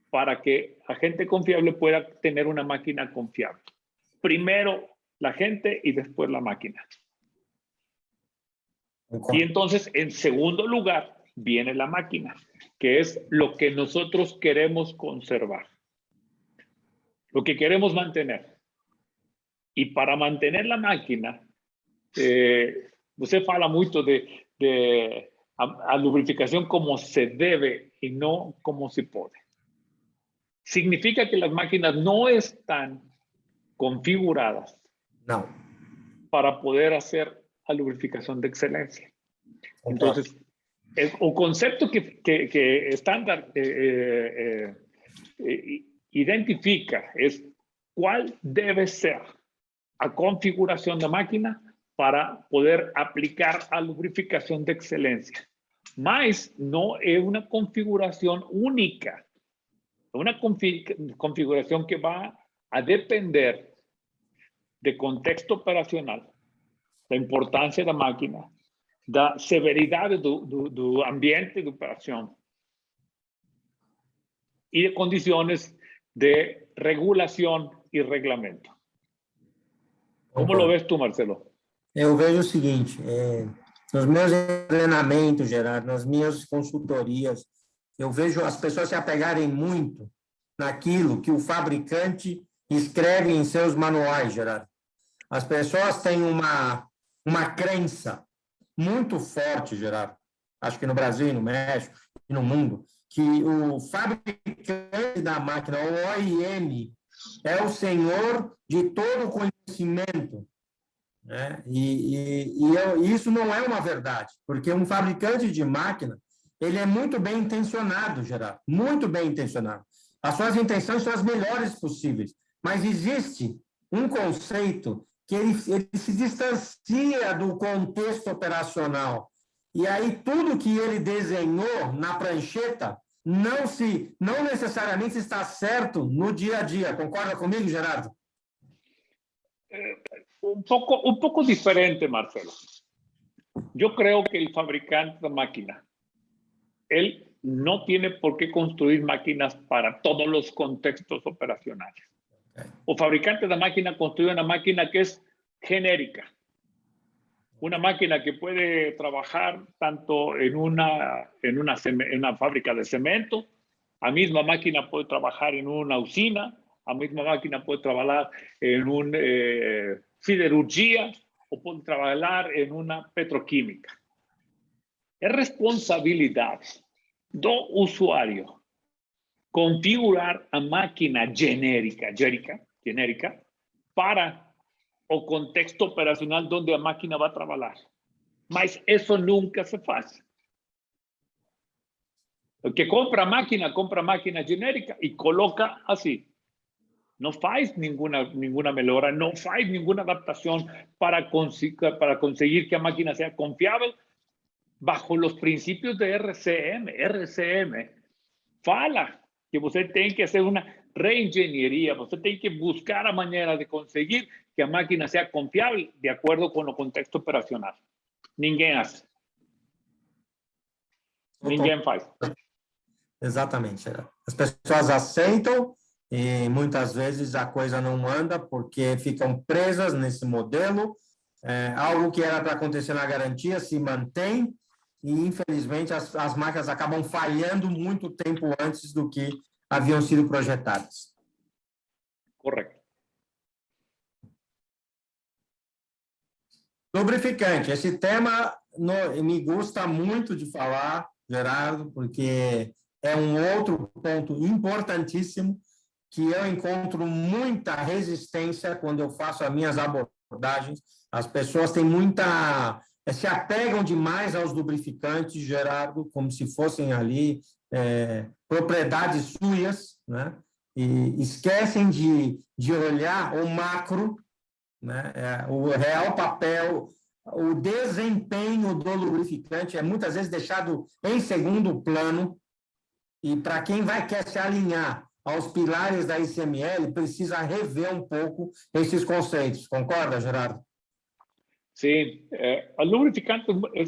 para que la gente confiable pueda tener una máquina confiable. Primero la gente y después la máquina. Y entonces, en segundo lugar, viene la máquina, que es lo que nosotros queremos conservar, lo que queremos mantener. Y para mantener la máquina, usted habla mucho de a lubrificación como se debe y no como se puede. Significa que las máquinas no están configuradas para poder hacer la lubrificación de excelencia. Entonces, el concepto que estándar identifica es cuál debe ser la configuración de máquina para poder aplicar a lubrificación de excelencia. Mas no es una configuración única, una configuración que va a depender de contexto operacional, la importancia de la máquina, da severidad do ambiente de operación y de condiciones de regulación y reglamento. ¿Cómo lo ves tú, Marcelo? Eu vejo o seguinte, nos meus treinamentos, Gerardo, nas minhas consultorias, eu vejo as pessoas se apegarem muito naquilo que o fabricante escreve em seus manuais, Gerardo. As pessoas têm uma crença muito forte, Gerardo, acho que no Brasil, no México e no mundo, que o fabricante da máquina, o OEM, é o senhor de todo o conhecimento, né? Isso não é uma verdade, porque um fabricante de máquina, ele é muito bem intencionado, Gerardo, muito bem intencionado. As suas intenções são as melhores possíveis, mas existe um conceito que ele se distancia do contexto operacional. E aí tudo que ele desenhou na prancheta não necessariamente está certo no dia a dia. Concorda comigo, Gerardo? Un poco diferente, Marcelo. Yo creo que el fabricante de máquina, él no tiene por qué construir máquinas para todos los contextos operacionales. O fabricante de máquina construye una máquina que es genérica. Una máquina que puede trabajar tanto en una fábrica de cemento, la misma máquina puede trabajar en una usina, la misma máquina puede trabajar en una siderurgia o puede trabajar en una petroquímica. Es responsabilidad do usuario configurar a máquina genérica para o contexto operacional donde la máquina va a trabajar. Mas eso nunca se hace. El que compra máquina genérica y coloca así. No faz ninguna mejora, no faz ninguna adaptación para conseguir que la máquina sea confiable bajo los principios de RCM. RCM fala que usted tiene que hacer una reengenharia, usted tiene que buscar la manera de conseguir que la máquina sea confiable de acuerdo con el contexto operacional. Ninguém hace. Ninguém faz. Exatamente. As pessoas aceitam e muitas vezes a coisa não anda porque ficam presas nesse modelo. Algo que era para acontecer na garantia se mantém e, infelizmente, as máquinas acabam falhando muito tempo antes do que haviam sido projetadas. Correcto. Lubrificante, esse tema me gusta muito de falar, Gerardo, porque é um outro ponto importantíssimo que eu encontro muita resistência quando eu faço as minhas abordagens. As pessoas têm se apegam demais aos lubrificantes, Gerardo, como se fossem ali propriedades suas, né? E esquecem de olhar o macro, né? O real papel, o desempenho do lubrificante é muitas vezes deixado em segundo plano, e para quem quer se alinhar aos pilares da ICML, precisa rever um pouco esses conceitos. Concorda, Gerardo? Sim, o lubrificante é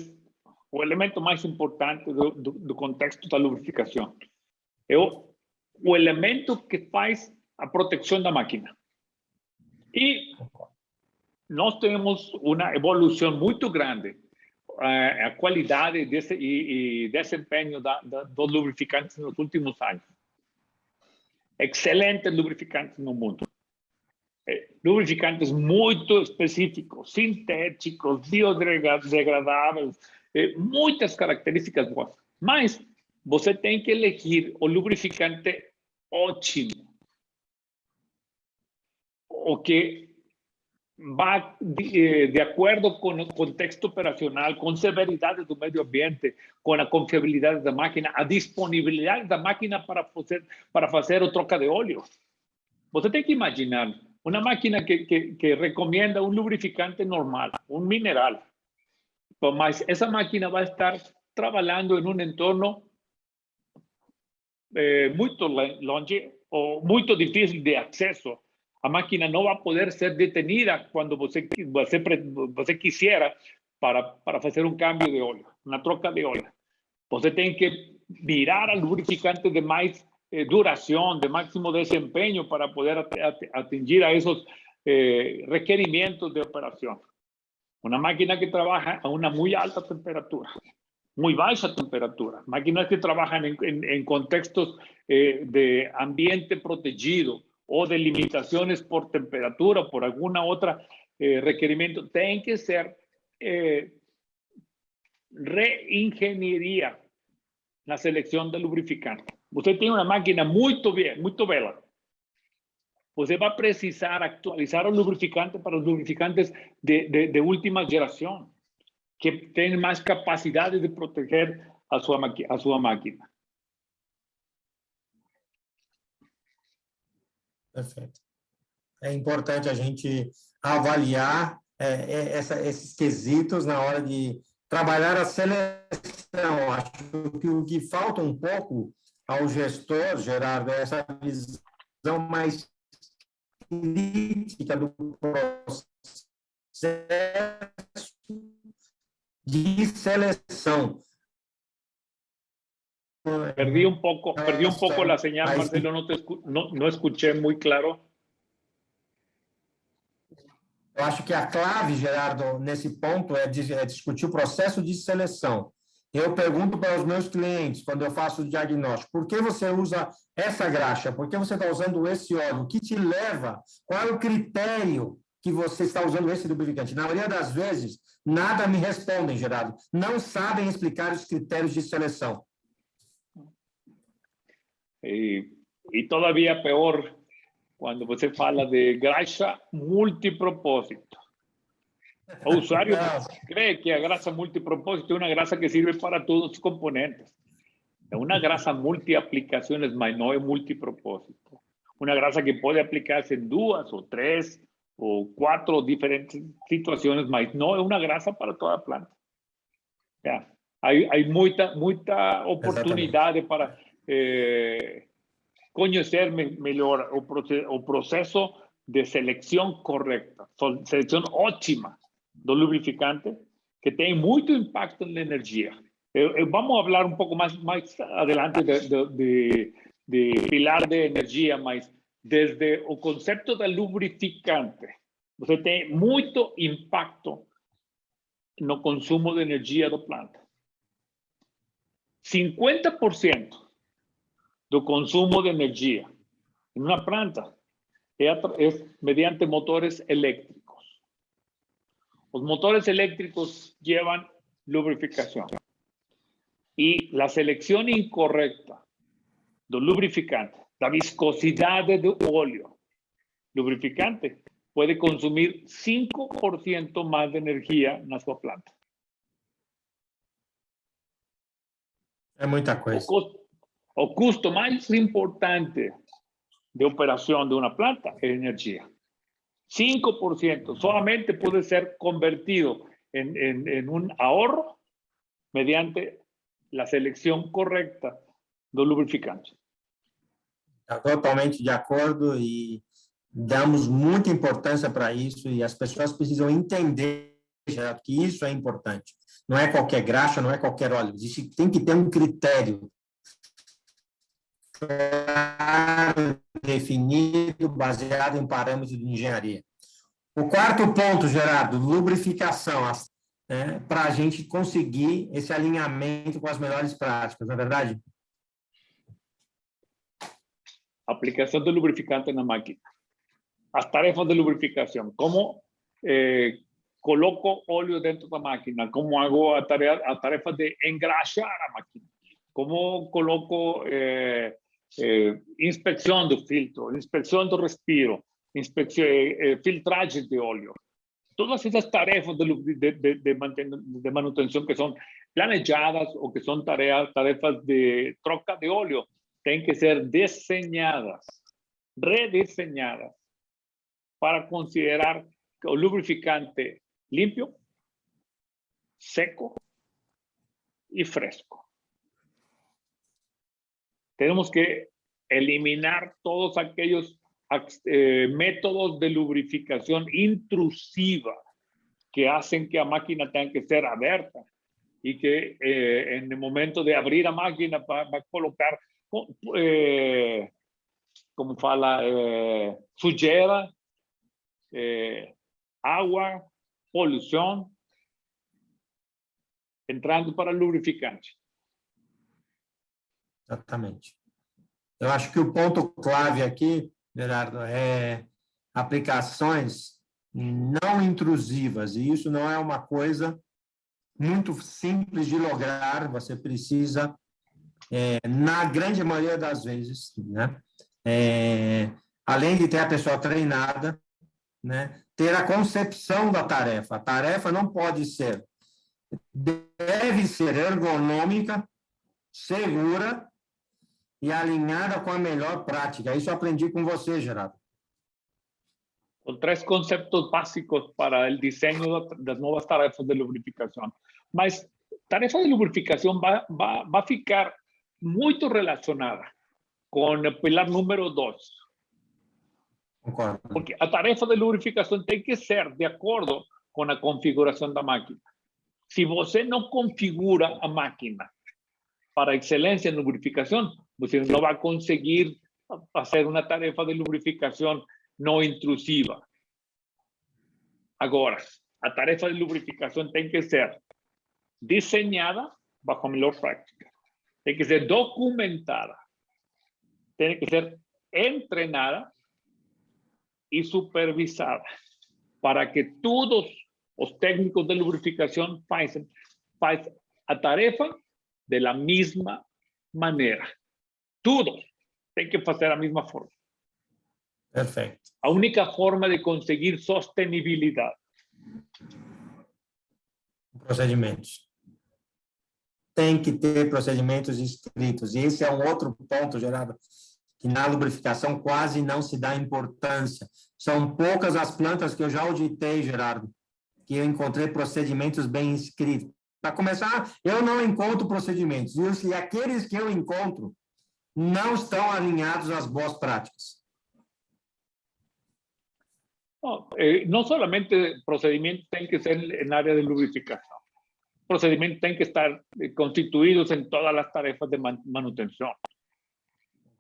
o elemento mais importante do contexto da lubrificação. É o elemento que faz a proteção da máquina. E nós temos uma evolução muito grande a qualidade e desempenho dos lubrificantes nos últimos anos. Excelentes lubrificantes no mundo. Lubrificantes muito específicos, sintéticos, biodegradáveis, muitas características boas. Mas você tem que elegir o lubrificante ótimo, o que va de acuerdo con el contexto operacional, con severidad do medio ambiente, con la confiabilidad de la máquina, a disponibilidad de la máquina para hacer o troca de óleo. Você tem que imaginar una máquina que recomienda un lubrificante normal, un mineral, mas esa máquina va a estar trabajando en un entorno muy longe o muy difícil de acceso. A máquina não vai poder ser detenida quando você quisiera para fazer um câmbio de óleo, uma troca de óleo. Você tem que virar al lubrificante de mais duração, de máximo desempenho para poder atingir a esos requerimientos de operação. Uma máquina que trabalha a uma muito alta temperatura, muy baja temperatura, máquinas que trabajan en contextos de ambiente protegido o de limitaciones por temperatura o por alguna otra requerimiento, tienen que ser reingeniería la selección de lubricante. Usted tiene una máquina muy bella. Usted va a precisar actualizar el lubricante para los lubricantes de última generación, que tienen más capacidades de proteger a su máquina. Perfeito. É importante a gente avaliar esses quesitos na hora de trabalhar a seleção. Acho que o que falta um pouco ao gestor, Gerardo, é essa visão mais crítica do processo de seleção. Perdí un poco la señal, Marcelo, no escuché muy claro. Eu acho que a clave, Gerardo, nesse ponto é discutir o processo de seleção. Eu pergunto para os meus clientes, quando eu faço o diagnóstico, por que você usa essa graxa? Por que você está usando esse óleo? O que te leva? Qual é o critério que você está usando esse lubrificante? Na maioria das vezes, nada me respondem, Gerardo. Não sabem explicar os critérios de seleção. Y todavía peor cuando você fala de grasa multipropósito. O usuario cree que a grasa multipropósito es una grasa que sirve para todos los componentes. Es una grasa multiaplicaciones, mas no es multipropósito. Una grasa que puede aplicarse en 2 o 3 o 4 diferentes situaciones, mas no es una grasa para toda planta. Ya. Hay mucha oportunidad para conhecer melhor o processo de seleção correta, seleção ótima do lubrificante, que tem muito impacto na energia. Vamos falar um pouco mais adelante de pilar de energia, mas desde o conceito do lubrificante, você tem muito impacto no consumo de energia da planta. 50% do consumo de energia em uma planta é mediante motores elétricos. Os motores elétricos llevan lubrificación. Y la selección incorrecta del lubrificante, la viscosidad del óleo lubrificante, puede consumir 5% más de energía en su planta. É muita coisa. O custo más importante de operación de una planta es energía. 5% solamente puede ser convertido en un ahorro mediante la selección correcta do lubrificante. Totalmente de acordo e damos muita importância para isso e as pessoas precisam entender, Gerardo, que isso é importante. Não é qualquer graxa, não é qualquer óleo. Tem que ter um critério claro, definido, baseado em parâmetros de engenharia. O quarto ponto, Gerardo, lubrificação, para a gente conseguir esse alinhamento com as melhores práticas, não é verdade? Aplicação de lubrificante na máquina. As tarefas de lubrificação. Como coloco óleo dentro da máquina? Como hago a tarefa de engraxar a máquina? Como coloco inspeção do filtro, inspeção do respiro, filtragem de óleo? Todas essas tarefas de manutenção que são planejadas ou que são tarefas de troca de óleo têm que ser desenhadas, redesenhadas, para considerar o lubrificante limpio, seco e fresco. Tenemos que eliminar todos aquellos métodos de lubrificación intrusiva que hacen que la máquina tenga que ser abierta y que en el momento de abrir la máquina va a colocar, como fala, sujeira, agua, polución, entrando para el lubrificante. Exatamente. Eu acho que o ponto clave aqui, Gerardo, é aplicações não intrusivas, e isso não é uma coisa muito simples de lograr, você precisa, na grande maioria das vezes, né? Além de ter a pessoa treinada, né? Ter a concepção da tarefa. A tarefa não pode ser, deve ser ergonômica, segura e alinhada com a melhor prática. Isso eu aprendi com você, Gerardo. Con 3 conceptos básicos para el diseño de las nuevas tarefas de lubrificación. Mas tarefa de lubrificación va a ficar muy relacionada con el pilar número 2. Concordo. Porque a tarefa de lubrificación tiene que ser de acuerdo con la configuración de la máquina. Si você no configura a máquina para excelencia en lubrificación, usted no va a conseguir hacer una tarefa de lubrificación no intrusiva. Ahora, la tarefa de lubrificación tiene que ser diseñada bajo mejor práctica. Tiene que ser documentada. Tiene que ser entrenada y supervisada para que todos los técnicos de lubrificación hagan la tarefa de la misma manera. Todos tienen que hacer la misma forma. Perfeito. A única forma de conseguir sostenibilidade. Procedimentos. Tem que ter procedimentos escritos. E esse é um outro ponto, Gerardo, que na lubrificação quase não se dá importância. São poucas as plantas que eu já auditei, Gerardo, que eu encontrei procedimentos bem escritos. Para começar, eu não encontro procedimentos. E aqueles que eu encontro não estão alinhados às boas práticas. No solamente procedimientos tienen que ser en área de lubrificación. Procedimientos tienen que estar constituidos en todas las tarefas de manutención.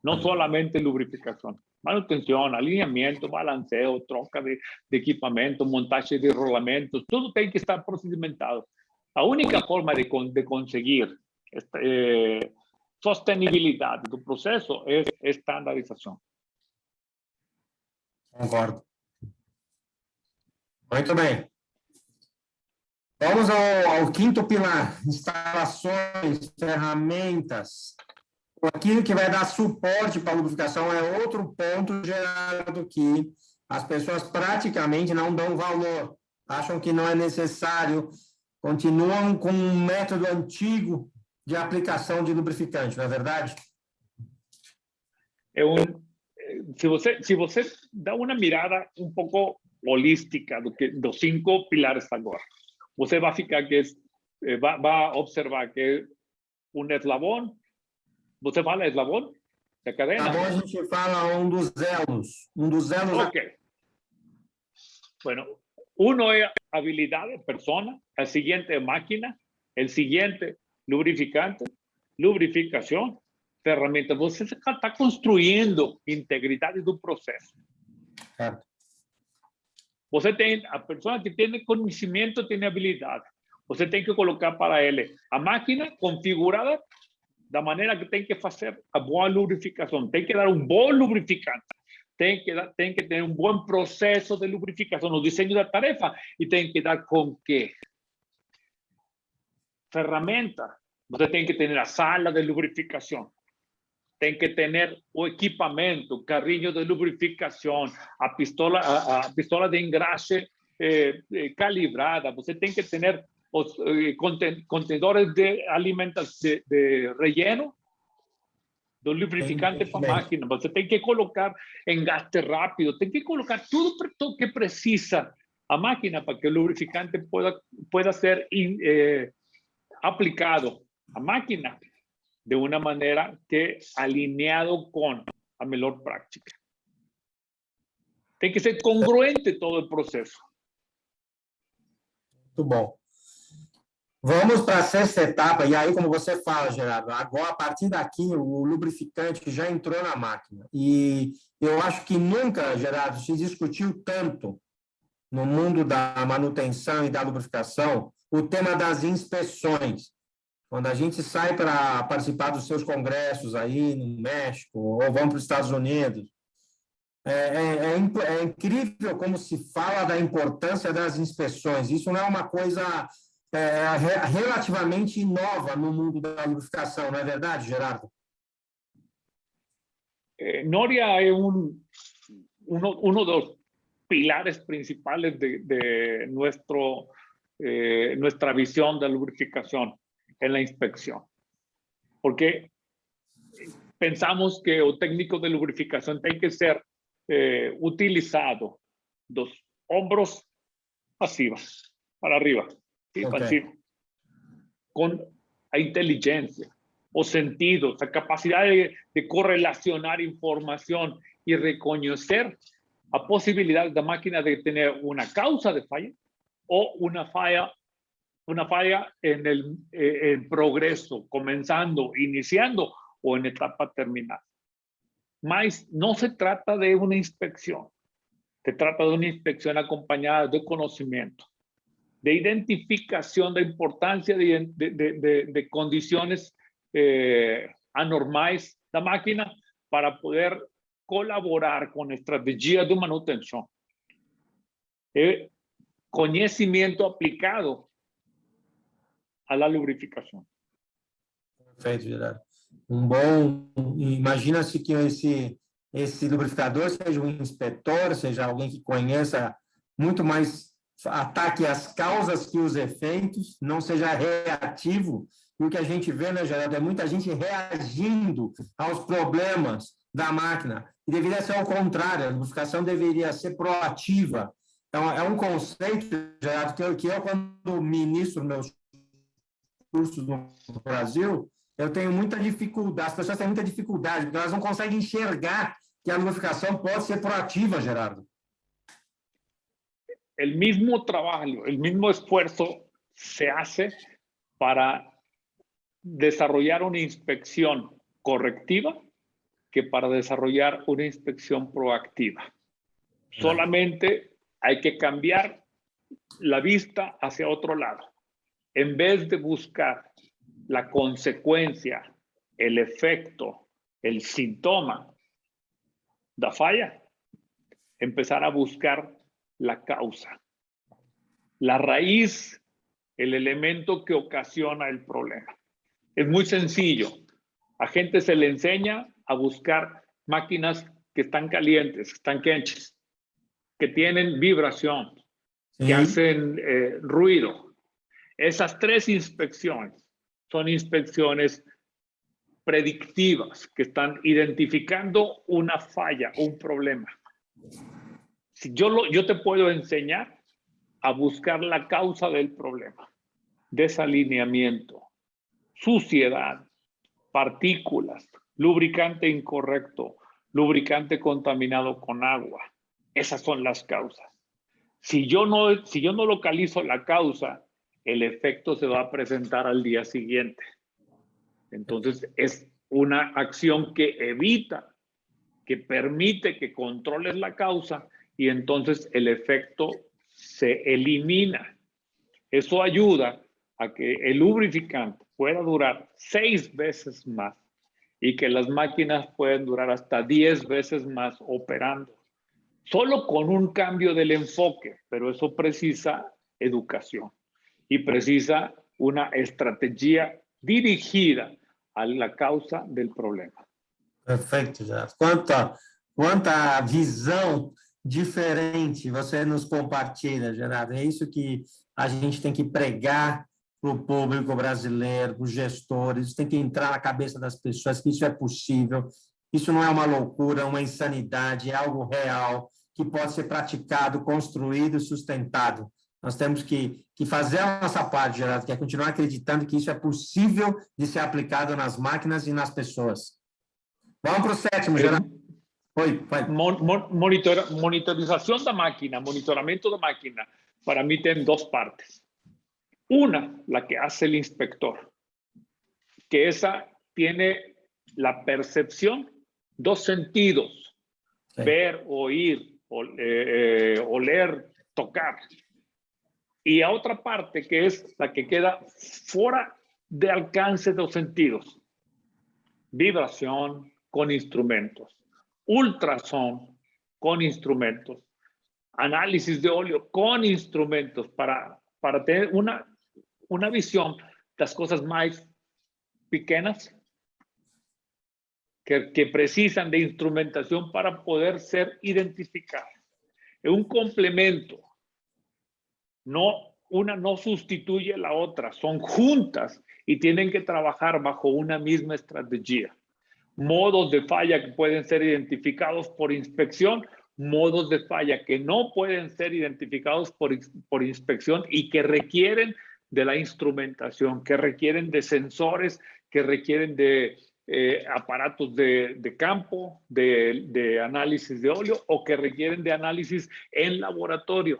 No solamente lubrificación. Manutención, alineamiento, balanceo, troca de equipamiento, montaje de rolamentos, todo tiene que estar procedimentado. La única forma de conseguir sostenibilidade do processo é estandarização. Concordo. Muito bem. Vamos ao quinto pilar, instalações, ferramentas. Aquilo que vai dar suporte para a lubrificação é outro ponto, Gerardo, que as pessoas praticamente não dão valor, acham que não é necessário, continuam com um método antigo de aplicação de lubrificante, não é verdade? Se você dá uma mirada um pouco holística dos 5 pilares agora, você vai ficar vai observar que um eslabão, você fala eslabão da cadena? Eslabão a gente fala um dos elos. Ok. Bueno, uno es habilidad, persona, el siguiente es máquina, el siguiente lubrificante, lubrificación, ferramentas. Você está construindo integridade do processo. Certo. Você tem a pessoa que tem conhecimento, tem habilidade. Você tem que colocar para ele a máquina configurada da maneira que tem que fazer a boa lubrificação. Tem que dar um bom lubrificante. Tem que ter um bom processo de lubrificação no desenho da tarefa e tem que dar com que ferramenta. Você tem que ter a sala de lubrificação. Tem que ter o equipamento, o carrinho de lubrificação, a pistola de engraxe calibrada. Você tem que ter os contenedores de alimentação de relleno do lubrificante para a máquina. Você tem que colocar engaste rápido, tem que colocar tudo que precisa a máquina para que o lubrificante pueda ser aplicado à máquina de uma maneira que alinhado com a melhor prática. Tem que ser congruente todo o processo. Muito bom. Vamos para a sexta etapa, e aí, como você fala, Gerardo, agora, a partir daqui, o lubrificante já entrou na máquina. E eu acho que nunca, Gerardo, se discutiu tanto no mundo da manutenção e da lubrificação o tema das inspeções. Quando a gente sai para participar dos seus congressos aí no México, ou vamos para os Estados Unidos, é incrível como se fala da importância das inspeções. Isso não é uma coisa relativamente nova no mundo da lubrificação, não é verdade, Gerardo? Noria é uno dos pilares principales de nuestra visión de lubrificación en la inspección. Porque pensamos que el técnico de lubrificación tiene que ser utilizado dos hombros pasivas, para arriba, ¿sí? Okay. Pasivo, con la inteligencia, o sentidos, la capacidad de correlacionar información y reconocer la posibilidad de la máquina de tener una causa de falla o una falla en el progreso, comenzando, iniciando o en etapa terminal. Mas no se trata de una inspección, se trata de una inspección acompañada de conocimiento, de identificación de importancia de condiciones anormais da máquina para poder colaborar con estrategias de manutención. Conocimiento aplicado a la lubrificação. Perfeito, Gerardo. Imagina-se que esse lubrificador seja um inspetor, seja alguém que conheça muito mais, ataque as causas que os efeitos, não seja reativo. E o que a gente vê, né, Gerardo, é muita gente reagindo aos problemas da máquina. E deveria ser ao contrário, a lubrificação deveria ser proativa. Então, é um conceito, Gerardo, que eu quando ministro meus cursos no Brasil, eu tenho muita dificuldade, as pessoas têm muita dificuldade, porque elas não conseguem enxergar que a lubrificação pode ser proativa, Gerardo. O mesmo trabalho, o mesmo esforço se hace para desarrollar una inspección correctiva que para desarrollar una inspección proactiva. Solamente hay que cambiar la vista hacia otro lado. En vez de buscar la consecuencia, el efecto, el síntoma da falla, empezar a buscar la causa, la raíz, el elemento que ocasiona el problema. Es muy sencillo. A gente se le enseña a buscar máquinas que están calientes, que están quenches, que tienen vibración, que hacen ruido. Esas 3 inspecciones son inspecciones predictivas que están identificando una falla, un problema. Si yo te puedo enseñar a buscar la causa del problema: desalineamiento, suciedad, partículas, lubricante incorrecto, lubricante contaminado con agua. Esas son las causas. Si yo no localizo la causa, el efecto se va a presentar al día siguiente. Entonces, es una acción que evita, que permite que controles la causa, y entonces el efecto se elimina. Eso ayuda a que el lubricante pueda durar 6 veces más y que las máquinas pueden durar hasta 10 veces más operando. Solo con un cambio del enfoque, pero eso precisa educación y precisa una estrategia dirigida a la causa del problema. Perfeito, Gerardo. Quanta visão diferente você nos compartilha, Gerardo. É isso que a gente tem que pregar para o público brasileiro, para os gestores. Isso tem que entrar na cabeça das pessoas que isso é possível. Isso não é uma loucura, uma insanidade, é algo real que pode ser praticado, construído e sustentado. Nós temos que fazer a nossa parte, Gerardo, que é continuar acreditando que isso é possível de ser aplicado nas máquinas e nas pessoas. Vamos para o 7º, Gerardo. Monitorización de máquina, monitoramiento de máquina, para mí tiene 2 partes. Una, la que hace el inspector, que esa tiene la percepción, 2 sentidos, sí. Ver, oír, oler, tocar. Y a otra parte, que es la que queda fuera de alcance de los sentidos, vibración con instrumentos, ultrason con instrumentos, análisis de óleo con instrumentos, para tener una visión de las cosas más pequeñas que precisan de instrumentación para poder ser identificadas. Es un complemento. Una no sustituye la otra, son juntas y tienen que trabajar bajo una misma estrategia. Modos de falla que pueden ser identificados por inspección, modos de falla que no pueden ser identificados por inspección y que requieren de la instrumentación, que requieren de sensores, que requieren de aparatos de campo, de análisis de óleo, o que requieren de análisis en laboratorio.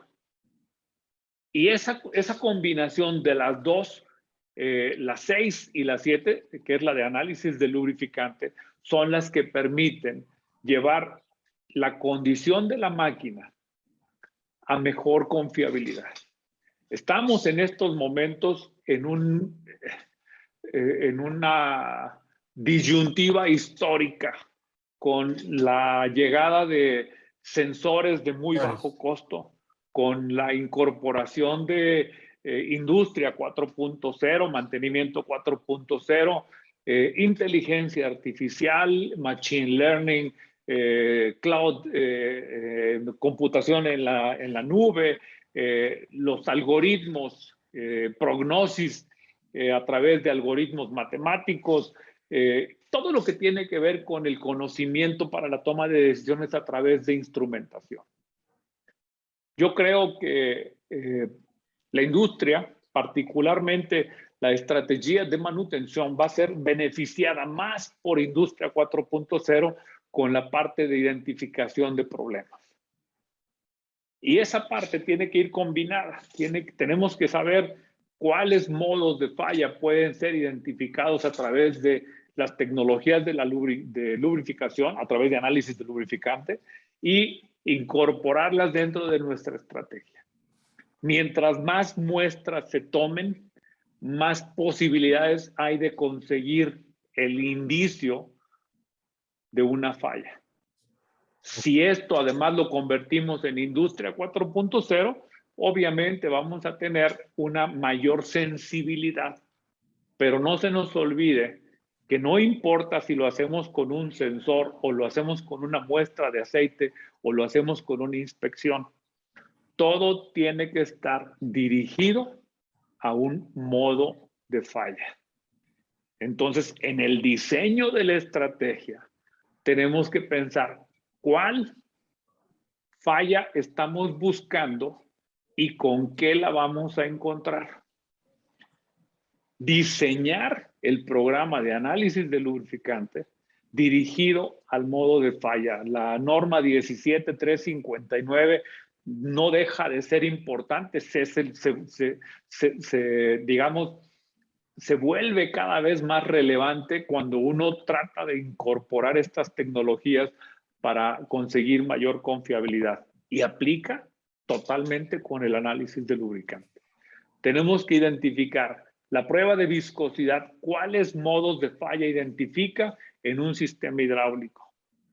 Y esa combinación de las 2, la 6 y la 7, que es la de análisis de lubricante, son las que permiten llevar la condición de la máquina a mejor confiabilidad. Estamos en estos momentos en una disyuntiva histórica con la llegada de sensores de muy bajo costo, con la incorporación de industria 4.0, mantenimiento 4.0, inteligencia artificial, machine learning, cloud, computación en la nube, los algoritmos, prognosis a través de algoritmos matemáticos, todo lo que tiene que ver con el conocimiento para la toma de decisiones a través de instrumentación. Yo creo que la industria, particularmente la estrategia de manutención, va a ser beneficiada más por Industria 4.0 con la parte de identificación de problemas. Y esa parte tiene que ir combinada. Tenemos que saber cuáles modos de falla pueden ser identificados a través de las tecnologías de lubrificación, a través de análisis de lubricante, y incorporarlas dentro de nuestra estrategia. Mientras más muestras se tomen, más posibilidades hay de conseguir el indicio de una falla. Si esto además lo convertimos en industria 4.0, obviamente vamos a tener una mayor sensibilidad, pero no se nos olvide que no importa si lo hacemos con un sensor o lo hacemos con una muestra de aceite o lo hacemos con una inspección. Todo tiene que estar dirigido a un modo de falla. Entonces, en el diseño de la estrategia, tenemos que pensar cuál falla estamos buscando y con qué la vamos a encontrar. Diseñar el programa de análisis de lubricante dirigido al modo de falla. La norma 17359 no deja de ser importante, digamos, se vuelve cada vez más relevante cuando uno trata de incorporar estas tecnologías para conseguir mayor confiabilidad, y aplica totalmente con el análisis de lubricante. Tenemos que identificar la prueba de viscosidad, cuáles modos de falla identifica en un sistema hidráulico.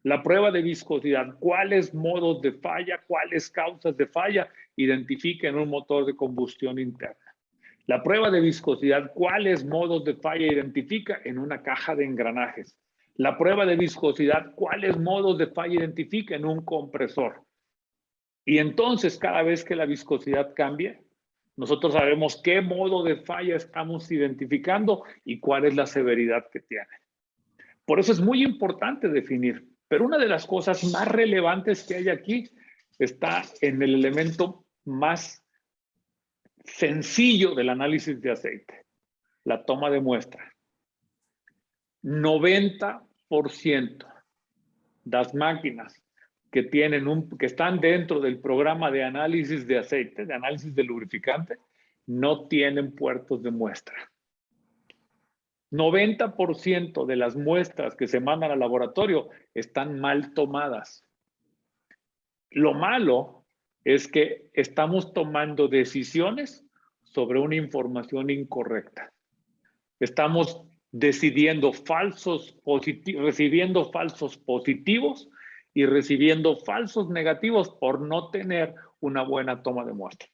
La prueba de viscosidad, cuáles modos de falla, cuáles causas de falla identifica en un motor de combustión interna. La prueba de viscosidad, cuáles modos de falla identifica en una caja de engranajes. La prueba de viscosidad, cuáles modos de falla identifica en un compresor. Y entonces, cada vez que la viscosidad cambie, nosotros sabemos qué modo de falla estamos identificando y cuál es la severidad que tiene. Por eso es muy importante definir. Pero una de las cosas más relevantes que hay aquí está en el elemento más sencillo del análisis de aceite, la toma de muestra. 90% de las máquinas que están dentro del programa de análisis de aceite, de análisis de lubricante, no tienen puertos de muestra. 90% de las muestras que se mandan al laboratorio están mal tomadas. Lo malo es que estamos tomando decisiones sobre una información incorrecta. Estamos recibiendo falsos positivos y recibiendo falsos negativos por no tener uma boa toma de muestra.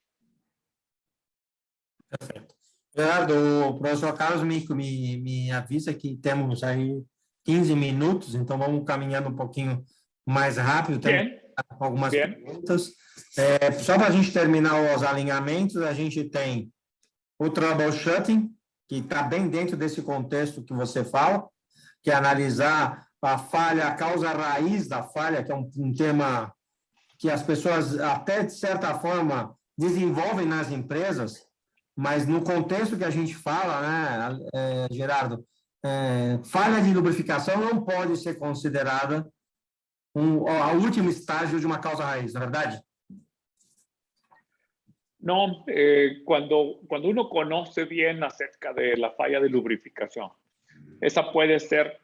Perfeito. Gerardo, o professor Carlos me avisa que temos aí 15 minutos, então vamos caminhando um pouquinho mais rápido, temos algumas perguntas. Só para a gente terminar os alinhamentos, a gente tem o troubleshooting, que está bem dentro desse contexto que você fala, que é analisar a falha, a causa raiz da falha, que é um tema que as pessoas até, de certa forma, desenvolvem nas empresas, mas no contexto que a gente fala, né, Gerardo, falha de lubrificação não pode ser considerada o último estágio de uma causa raiz, não é verdade? No, cuando uno conoce bien acerca de la falla de lubrificación, esa puede ser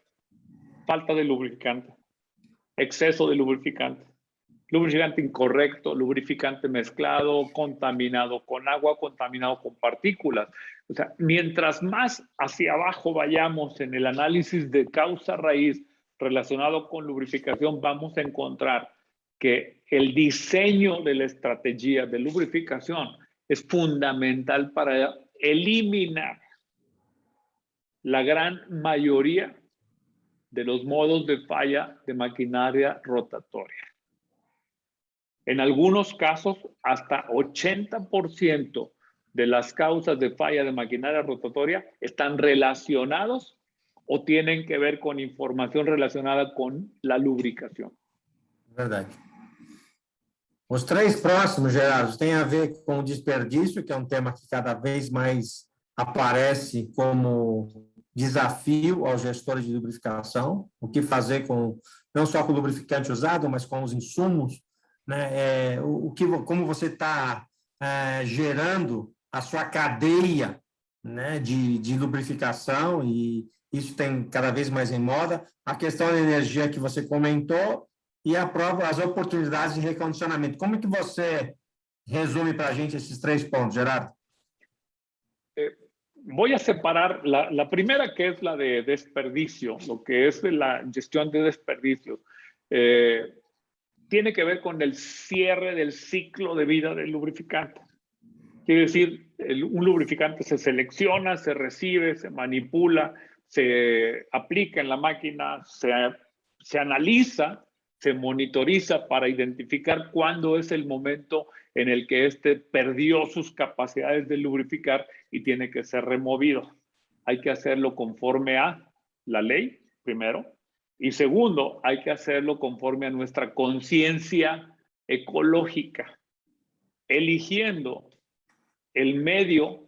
falta de lubricante, exceso de lubricante, lubricante incorrecto, lubricante mezclado, contaminado con agua, contaminado con partículas. O sea, mientras más hacia abajo vayamos en el análisis de causa raíz relacionado con lubrificación, vamos a encontrar que el diseño de la estrategia de lubrificación es fundamental para eliminar la gran mayoría de los modos de falla de maquinaria rotatoria. En algunos casos, hasta 80% de las causas de falla de maquinaria rotatoria están relacionados o tienen que ver con información relacionada con la lubricación. Verdade. Os três próximos, Gerardo, têm a ver com o desperdício, que é um tema que cada vez mais aparece como desafio aos gestores de lubrificação, o que fazer com, não só com o lubrificante usado, mas com os insumos, né? Como você está gerando a sua cadeia, né, de lubrificação, e isso tem cada vez mais em moda. A questão da energia que você comentou e as oportunidades de recondicionamento. Como é que você resume para a gente esses três pontos, Gerardo? Voy a separar la primera, que es la de desperdicio, lo que es la gestión de desperdicio. Tiene que ver con el cierre del ciclo de vida del lubrificante. Quiere decir, un lubrificante se selecciona, se recibe, se manipula, se aplica en la máquina, se analiza, se monitoriza para identificar cuándo es el momento en el que éste perdió sus capacidades de lubrificar y tiene que ser removido. Hay que hacerlo conforme a la ley, primero, y segundo, hay que hacerlo conforme a nuestra conciencia ecológica, eligiendo el medio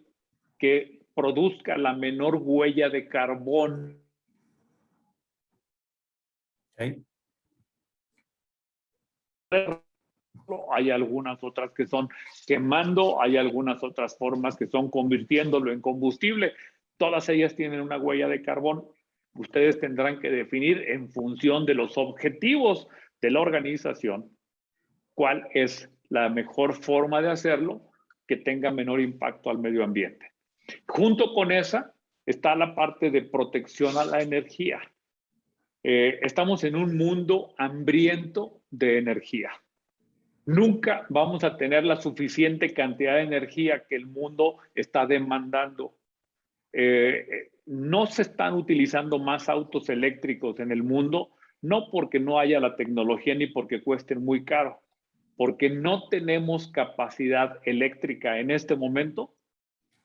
que produzca la menor huella de carbón. Okay. Hay algunas otras que son quemando, hay algunas otras formas que son convirtiéndolo en combustible. Todas ellas tienen una huella de carbón. Ustedes tendrán que definir en función de los objetivos de la organización cuál es la mejor forma de hacerlo que tenga menor impacto al medio ambiente. Junto con esa está la parte de protección a la energía. Estamos en un mundo hambriento de energía. Nunca vamos a tener la suficiente cantidad de energía que el mundo está demandando. No se están utilizando más autos eléctricos en el mundo, no porque no haya la tecnología ni porque cuesten muy caro, porque no tenemos capacidad eléctrica en este momento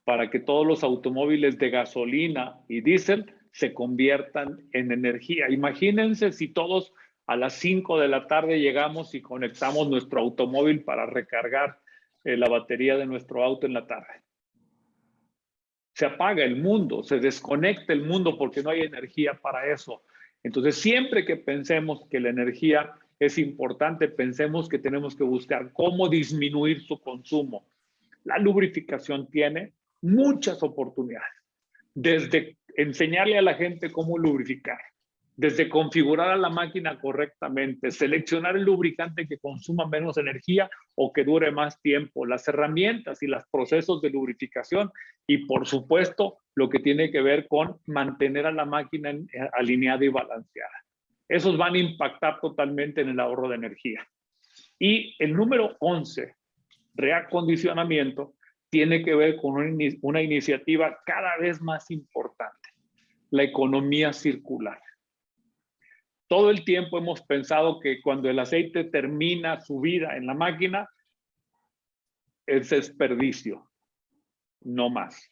para que todos los automóviles de gasolina y diésel se conviertan en energía. Imagínense si todos a las 5 de la tarde llegamos y conectamos nuestro automóvil para recargar la batería de nuestro auto en la tarde. Se apaga el mundo, se desconecta el mundo porque no hay energía para eso. Entonces, siempre que pensemos que la energía es importante, pensemos que tenemos que buscar cómo disminuir su consumo. La lubrificación tiene muchas oportunidades, desde enseñarle a la gente cómo lubrificar, desde configurar a la máquina correctamente, seleccionar el lubricante que consuma menos energía o que dure más tiempo, las herramientas y los procesos de lubrificación y, por supuesto, lo que tiene que ver con mantener a la máquina alineada y balanceada. Esos van a impactar totalmente en el ahorro de energía. Y el número 11, reacondicionamiento, tiene que ver con una iniciativa cada vez más importante, la economía circular. Todo el tiempo hemos pensado que cuando el aceite termina su vida en la máquina, es desperdicio, no más.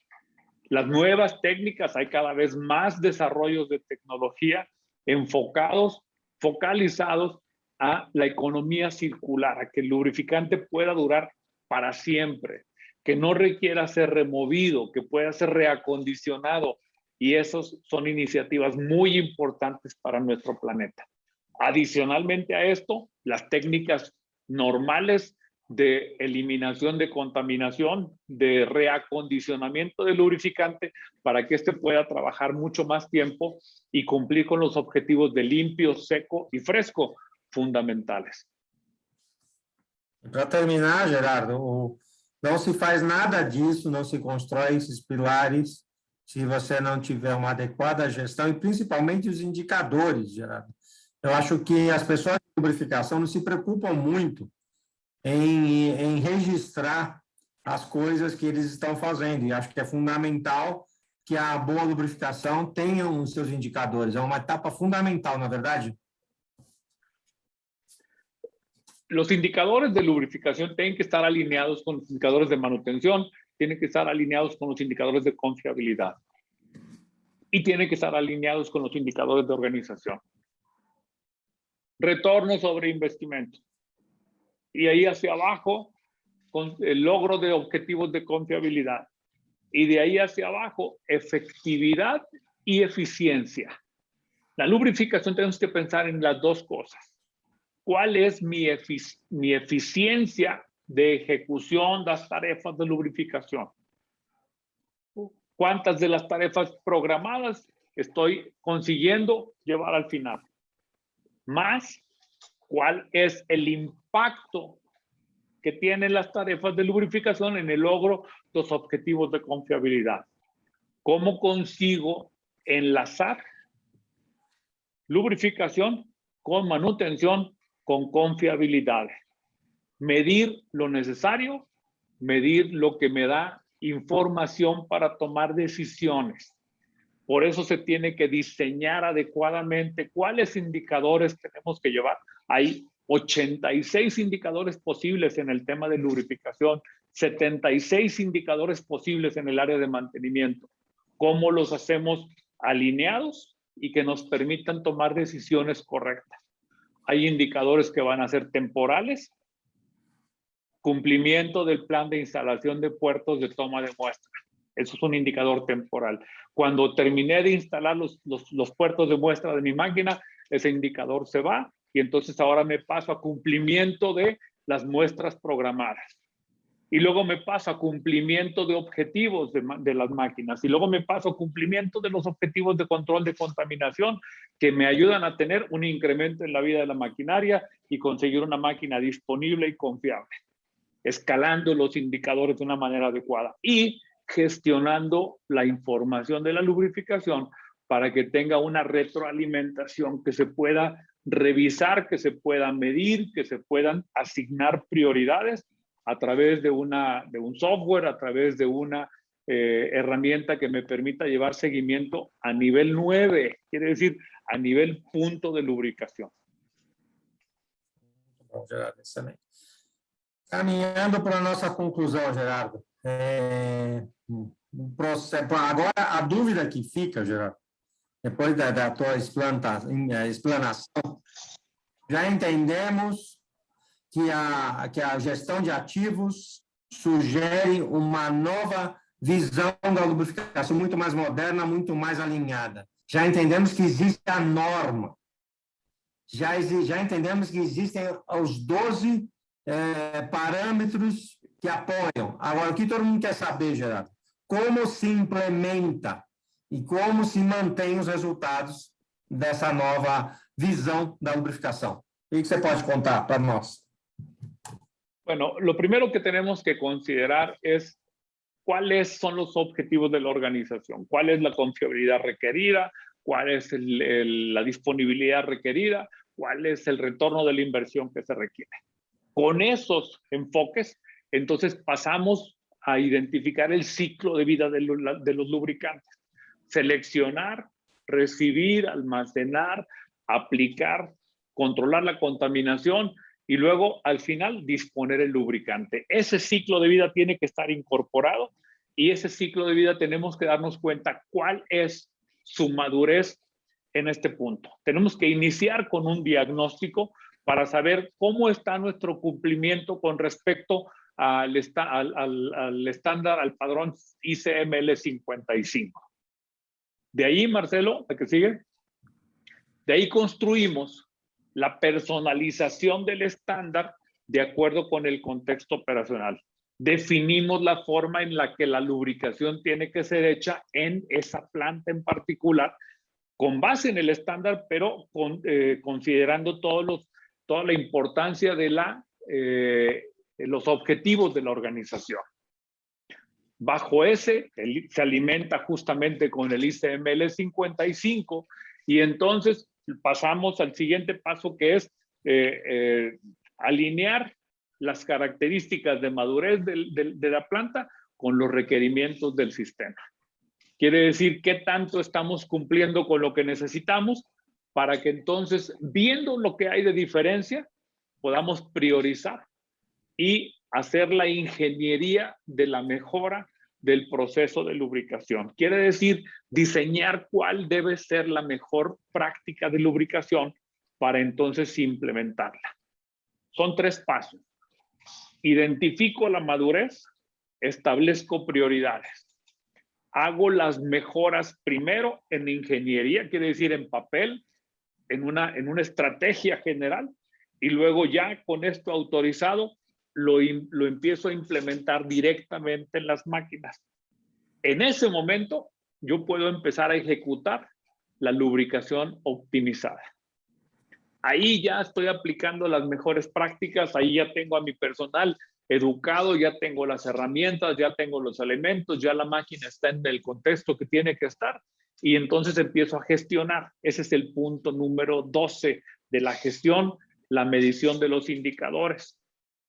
Las nuevas técnicas, hay cada vez más desarrollos de tecnología focalizados a la economía circular, a que el lubrificante pueda durar para siempre, que no requiera ser removido, que pueda ser reacondicionado. Y esas son iniciativas muy importantes para nuestro planeta. Adicionalmente a esto, las técnicas normales de eliminación de contaminación, de reacondicionamiento del lubrificante para que éste pueda trabajar mucho más tiempo y cumplir con los objetivos de limpio, seco y fresco fundamentales. Para terminar, Gerardo, não se faz nada disso, não se constrói esses pilares se você não tiver uma adequada gestão e principalmente os indicadores, Gerardo. Eu acho que as pessoas de lubrificação não se preocupam muito em registrar as coisas que eles estão fazendo. E acho que é fundamental que a boa lubrificação tenha os seus indicadores. É uma etapa fundamental, na verdade? Los indicadores de lubrificación tienen que estar alineados con los indicadores de manutención, tienen que estar alineados con los indicadores de confiabilidad y tienen que estar alineados con los indicadores de organización. Retorno sobre investimento. Y ahí hacia abajo, con el logro de objetivos de confiabilidad. Y de ahí hacia abajo, efectividad y eficiencia. La lubrificación tenemos que pensar en las dos cosas. ¿Cuál es mi eficiencia de ejecución de las tarefas de lubrificación? ¿Cuántas de las tarefas programadas estoy consiguiendo llevar al final? Más, ¿cuál es el impacto que tienen las tarefas de lubrificación en el logro de los objetivos de confiabilidad? ¿Cómo consigo enlazar lubrificación con manutención, con confiabilidad? Medir lo necesario, medir lo que me da información para tomar decisiones. Por eso se tiene que diseñar adecuadamente cuáles indicadores tenemos que llevar. Hay 86 indicadores posibles en el tema de lubrificación, 76 indicadores posibles en el área de mantenimiento. ¿Cómo los hacemos alineados y que nos permitan tomar decisiones correctas? Hay indicadores que van a ser temporales, cumplimiento del plan de instalación de puertos de toma de muestra. Eso es un indicador temporal. Cuando terminé de instalar los puertos de muestra de mi máquina, ese indicador se va y entonces ahora me paso a cumplimiento de las muestras programadas. Y luego me paso a cumplimiento de objetivos de las máquinas. Y luego me paso a cumplimiento de los objetivos de control de contaminación que me ayudan a tener un incremento en la vida de la maquinaria y conseguir una máquina disponible y confiable. Escalando los indicadores de una manera adecuada y gestionando la información de la lubrificación para que tenga una retroalimentación, que se pueda revisar, que se pueda medir, que se puedan asignar prioridades a través de un software, a través de una herramienta que me permita llevar seguimiento a nivel 9, quiere decir a nivel punto de lubricación. Bom, Gerardo, excelente. Caminhando para a nossa conclusão, Gerardo. Agora, a dúvida que fica, Gerardo, depois da tua explanação, já entendemos que a gestão de ativos sugere uma nova visão da lubrificação, muito mais moderna, muito mais alinhada. Já entendemos que existe a norma. Já entendemos que existem os 12 parâmetros que apoiam. Agora, o que todo mundo quer saber, Gerardo? Como se implementa e como se mantém os resultados dessa nova visão da lubrificação? O que você pode contar para nós? Bueno, lo primero que tenemos que considerar es cuáles son los objetivos de la organización, cuál es la confiabilidad requerida, cuál es la disponibilidad requerida, cuál es el retorno de la inversión que se requiere. Con esos enfoques, entonces pasamos a identificar el ciclo de vida de los lubricantes. Seleccionar, recibir, almacenar, aplicar, controlar la contaminación y luego al final disponer el lubricante. Ese ciclo de vida tiene que estar incorporado y ese ciclo de vida tenemos que darnos cuenta cuál es su madurez en este punto. Tenemos que iniciar con un diagnóstico para saber cómo está nuestro cumplimiento con respecto al estándar, al padrón ICML 55. De ahí, Marcelo, ¿la que sigue? De ahí construimos la personalización del estándar de acuerdo con el contexto operacional. Definimos la forma en la que la lubricación tiene que ser hecha en esa planta en particular, con base en el estándar, pero considerando toda la importancia de los objetivos de la organización. Bajo ese, se alimenta justamente con el ICML 55 y entonces pasamos al siguiente paso, que es alinear las características de madurez de la planta con los requerimientos del sistema. Quiere decir qué tanto estamos cumpliendo con lo que necesitamos para que entonces, viendo lo que hay de diferencia, podamos priorizar y hacer la ingeniería de la mejora del proceso de lubricación. Quiere decir diseñar cuál debe ser la mejor práctica de lubricación para entonces implementarla. Son 3 pasos. Identifico la madurez, establezco prioridades. Hago las mejoras primero en ingeniería, quiere decir en papel, en una estrategia general, y luego ya con esto autorizado lo empiezo a implementar directamente en las máquinas. En ese momento yo puedo empezar a ejecutar la lubricación optimizada. Ahí ya estoy aplicando las mejores prácticas, ahí ya tengo a mi personal educado, ya tengo las herramientas, ya tengo los elementos, ya la máquina está en el contexto que tiene que estar y entonces empiezo a gestionar. Ese es el punto número 12 de la gestión, la medición de los indicadores.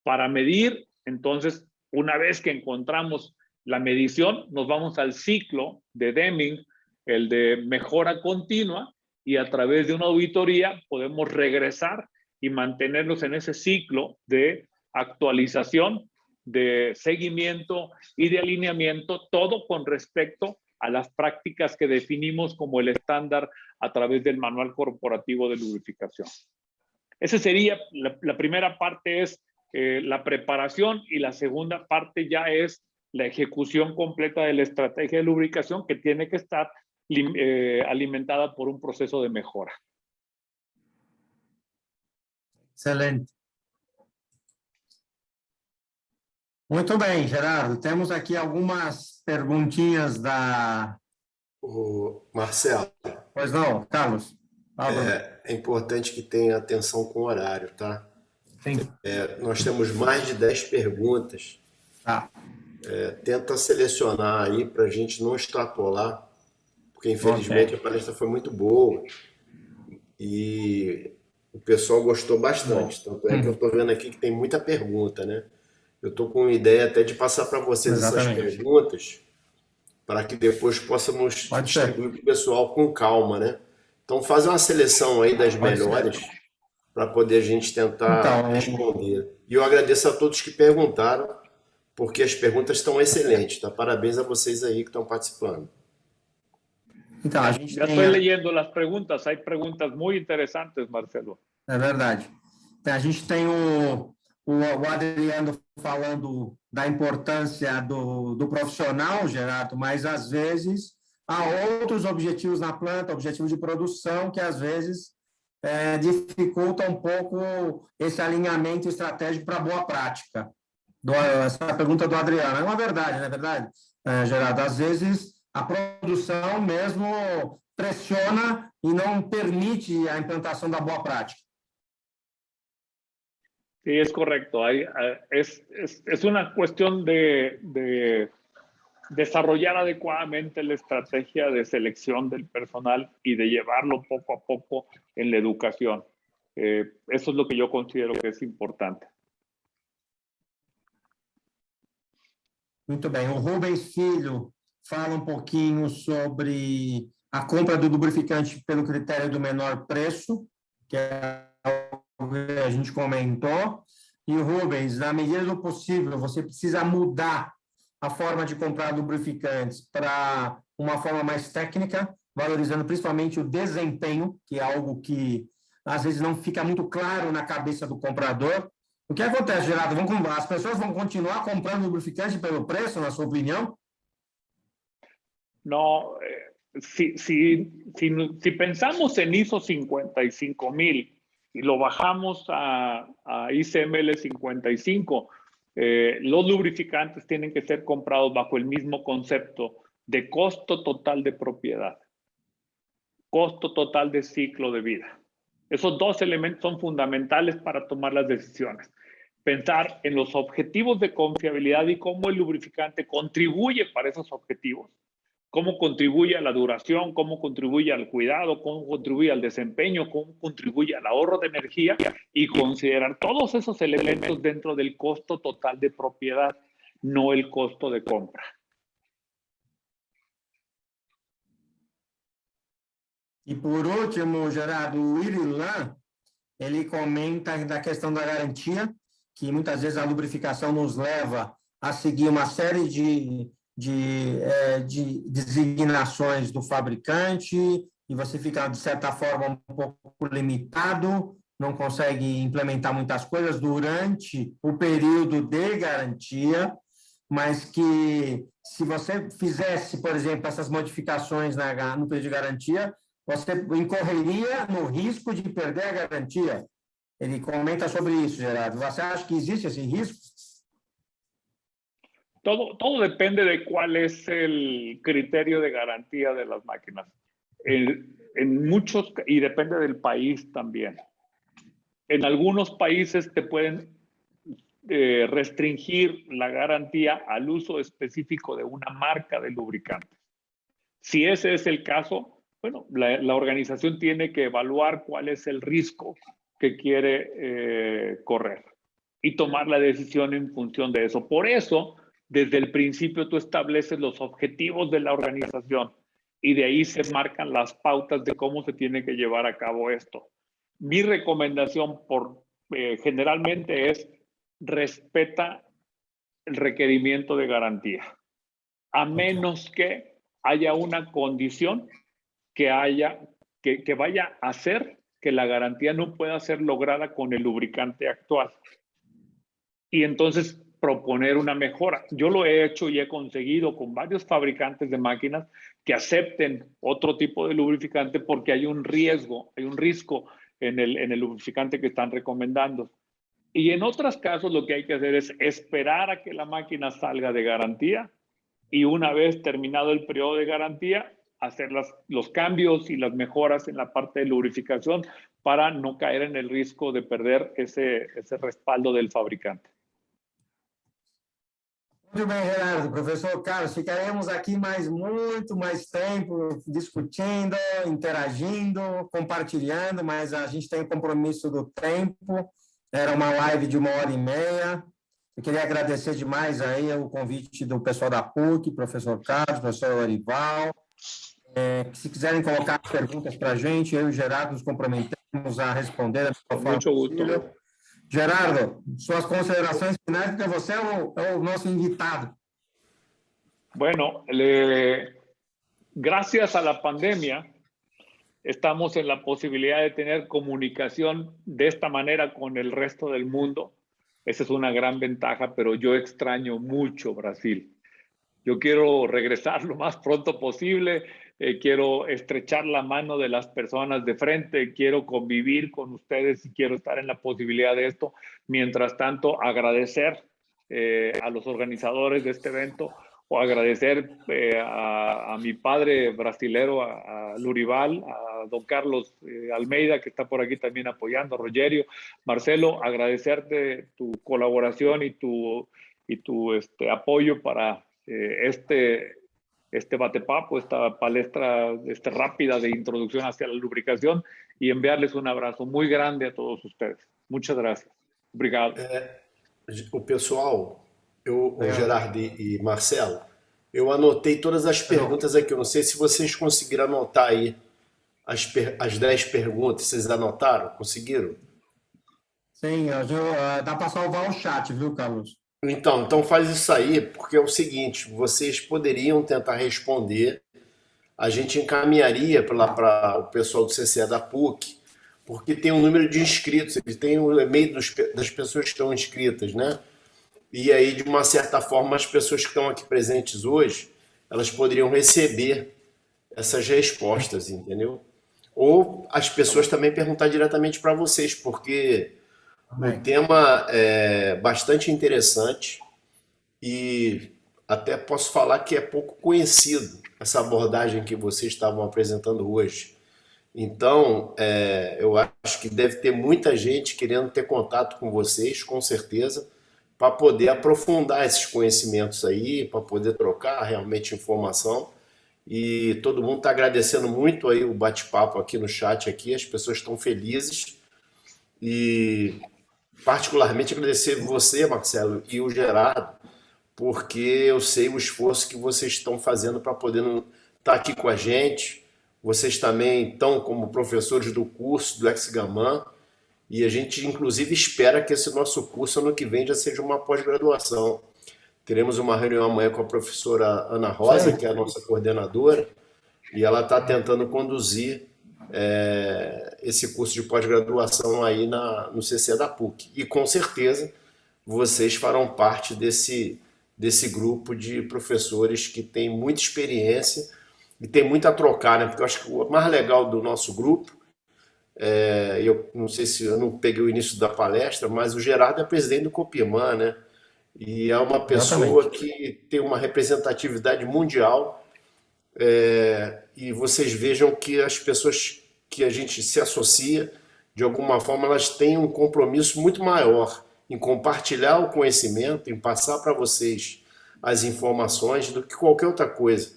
Para medir, entonces, una vez que encontramos la medición, nos vamos al ciclo de Deming, el de mejora continua, y a través de una auditoría podemos regresar y mantenernos en ese ciclo de actualización, de seguimiento y de alineamiento, todo con respecto a las prácticas que definimos como el estándar a través del Manual Corporativo de Lubrificación. Esa sería, la primera parte es la preparación y la segunda parte ya es la ejecución completa de la estrategia de lubricación que tiene que estar alimentada por um processo de mejora. Excelente. Muito bem, Gerardo. Temos aqui algumas perguntinhas da... Marcelo, Pois não, Carlos? é importante que tenha atenção com o horário, tá? Sim. Nós temos mais de 10 perguntas. Tá. Tenta selecionar aí para a gente não extrapolar, porque infelizmente a palestra foi muito boa e o pessoal gostou bastante. Tanto é que eu estou vendo aqui que tem muita pergunta, né? Eu estou com ideia até de passar para vocês essas perguntas para que depois possamos distribuir para o pessoal com calma, né? Então faz uma seleção aí das melhores para poder a gente tentar responder. E eu agradeço a todos que perguntaram, porque as perguntas estão excelentes, tá? Parabéns a vocês aí que estão participando. Então, a gente já estou lendo as perguntas, há perguntas muito interessantes, Marcelo. É verdade. A gente tem o Adriano falando da importância do profissional, Gerardo, mas às vezes há outros objetivos na planta, objetivos de produção, que às vezes dificulta um pouco esse alinhamento estratégico para a boa prática. Essa pergunta do Adriano. É uma verdade, não é verdade, Gerardo? Às vezes a produção mesmo pressiona e não permite a implantação da boa prática. Sí, es correcto. Es una cuestión de desarrollar adecuadamente la estrategia de selección del personal y de llevarlo poco a poco en la educación. Eso es lo que yo considero que es importante. Muito bem. O Rubens Filho fala um pouquinho sobre a compra do lubrificante pelo critério do menor preço, que é o que a gente comentou. E, Rubens, na medida do possível, você precisa mudar a forma de comprar lubrificantes para uma forma mais técnica, valorizando principalmente o desempenho, que é algo que às vezes não fica muito claro na cabeça do comprador. O que acontece, Gerardo? As pessoas vão continuar comprando lubrificante pelo preço, na sua opinião? No, si pensamos en ISO 55000 y lo bajamos a ICML 55, los lubrificantes tienen que ser comprados bajo el mismo concepto de costo total de propiedad, costo total de ciclo de vida. Esos dos elementos son fundamentales para tomar las decisiones. Pensar en los objetivos de confiabilidad y cómo el lubrificante contribuye para esos objetivos, cómo contribuye a la duración, cómo contribuye al cuidado, cómo contribuye al desempeño, cómo contribuye al ahorro de energía y considerar todos esos elementos dentro del costo total de propiedad, no el costo de compra. E por último, Gerardo, o Irilan, ele comenta da questão da garantia, que muitas vezes a lubrificação nos leva a seguir uma série de designações do fabricante e você fica, de certa forma, um pouco limitado, não consegue implementar muitas coisas durante o período de garantia, mas que se você fizesse, por exemplo, essas modificações no período de garantia, você incorreria no risco de perder a garantia. Ele comenta sobre isso, Gerardo. Você acha que existe esse risco? Todo depende de cuál es el criterio de garantía de las máquinas. En muchos, y depende del país también. En algunos países te pueden restringir la garantía al uso específico de una marca de lubricante. Si ese es el caso, bueno, la organización tiene que evaluar cuál es el riesgo que quiere correr y tomar la decisión en función de eso. Por eso, desde el principio tú estableces los objetivos de la organización y de ahí se marcan las pautas de cómo se tiene que llevar a cabo esto. Mi recomendación generalmente es respeta el requerimiento de garantía, a menos que haya una condición que vaya a hacer que la garantía no pueda ser lograda con el lubricante actual. Y entonces proponer una mejora. Yo lo he hecho y he conseguido con varios fabricantes de máquinas que acepten otro tipo de lubricante porque hay un riesgo en el lubricante que están recomendando. Y en otros casos lo que hay que hacer es esperar a que la máquina salga de garantía y una vez terminado el periodo de garantía, hacer los cambios y las mejoras en la parte de lubrificación para no caer en el riesgo de perder ese respaldo del fabricante. Muito bem, Gerardo. Professor Carlos, ficaremos aqui muito mais tempo discutindo, interagindo, compartilhando, mas a gente tem o compromisso do tempo. Era uma live de 1h30. Eu queria agradecer demais aí o convite do pessoal da PUC, professor Carlos, professor Lorival. Se quiserem colocar perguntas para a gente, eu e o Gerardo nos comprometemos a responder. Muito gusto. Gerardo, suas considerações finais, porque você é o nosso invitado. Bueno, gracias a la pandemia, estamos en la posibilidad de tener comunicación de esta manera con el resto del mundo. Esa es una gran ventaja, pero yo extraño mucho Brasil. Yo quiero regresar lo más pronto posible, quiero estrechar la mano de las personas de frente, quiero convivir con ustedes y quiero estar en la posibilidad de esto. Mientras tanto, agradecer a los organizadores de este evento o agradecer a mi padre brasilero, a Lurival, a don Carlos Almeida, que está por aquí también apoyando, a Rogerio, Marcelo, agradecerte tu colaboración y tu apoyo para este bate-papo, esta palestra rápida de introducción hacia la lubricación y enviarles un abrazo muy grande a todos ustedes. Muchas gracias. Obrigado. O pessoal, o Gerardo e Marcelo, eu anotei todas as perguntas aqui. Eu não sei se vocês conseguiram anotar aí as 10 perguntas. Vocês anotaram? Conseguiram? Sim, dá para salvar o chat, viu, Carlos? Então faz isso aí, porque é o seguinte, vocês poderiam tentar responder, a gente encaminharia para o pessoal do CCE da PUC, porque tem um número de inscritos, ele tem o e-mail das pessoas que estão inscritas, né? E aí, de uma certa forma, as pessoas que estão aqui presentes hoje, elas poderiam receber essas respostas, entendeu? Ou as pessoas também perguntar diretamente para vocês, porque o tema é bastante interessante e até posso falar que é pouco conhecido essa abordagem que vocês estavam apresentando hoje. Então, eu acho que deve ter muita gente querendo ter contato com vocês, com certeza, para poder aprofundar esses conhecimentos aí, para poder trocar realmente informação. E todo mundo está agradecendo muito aí o bate-papo aqui no chat, aqui, as pessoas estão felizes. E particularmente agradecer você, Marcelo, e o Gerardo, porque eu sei o esforço que vocês estão fazendo para poder estar aqui com a gente. Vocês também estão como professores do curso do Hexagamam, e a gente, inclusive, espera que esse nosso curso, ano que vem, já seja uma pós-graduação. Teremos uma reunião amanhã com a professora Ana Rosa, que é a nossa coordenadora, e ela está tentando conduzir esse curso de pós-graduação aí no CCE da PUC. E, com certeza, vocês farão parte desse grupo de professores que tem muita experiência e tem muito a trocar, né? Porque eu acho que o mais legal do nosso grupo, eu não sei se eu não peguei o início da palestra, mas o Gerardo é presidente do Copimam, né? E é uma pessoa que tem uma representatividade mundial, e vocês vejam que as pessoas que a gente se associa de alguma forma, elas têm um compromisso muito maior em compartilhar o conhecimento, em passar para vocês as informações do que qualquer outra coisa.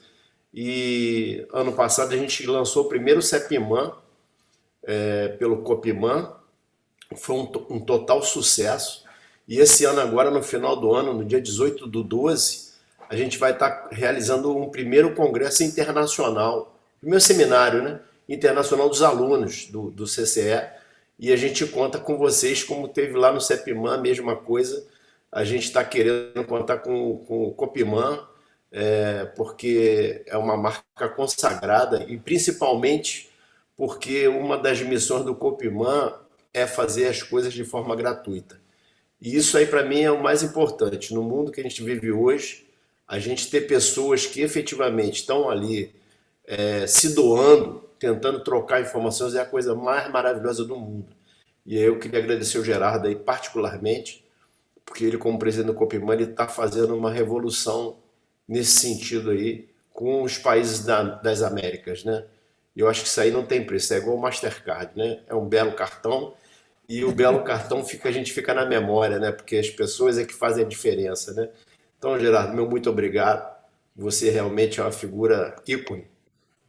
E ano passado a gente lançou o primeiro CEPIMAN pelo Copiman, foi um total sucesso. E esse ano agora, no final do ano, no dia 18/12, a gente vai estar realizando um primeiro congresso internacional, primeiro seminário, né, internacional dos alunos do CCE, e a gente conta com vocês, como teve lá no CEPIMAN, a mesma coisa. A gente está querendo contar com o Copiman, porque é uma marca consagrada, e principalmente porque uma das missões do Copiman é fazer as coisas de forma gratuita. E isso aí, para mim, é o mais importante. No mundo que a gente vive hoje, a gente ter pessoas que efetivamente estão ali se doando, tentando trocar informações, é a coisa mais maravilhosa do mundo. E aí eu queria agradecer o Gerardo aí particularmente, porque ele, como presidente do Copiman, ele está fazendo uma revolução nesse sentido aí com os países das Américas, né? E eu acho que isso aí não tem preço, é igual o Mastercard, né? É um belo cartão, e o belo cartão a gente fica na memória, né? Porque as pessoas é que fazem a diferença, né? Então, Gerardo, meu muito obrigado. Você realmente é uma figura ícone.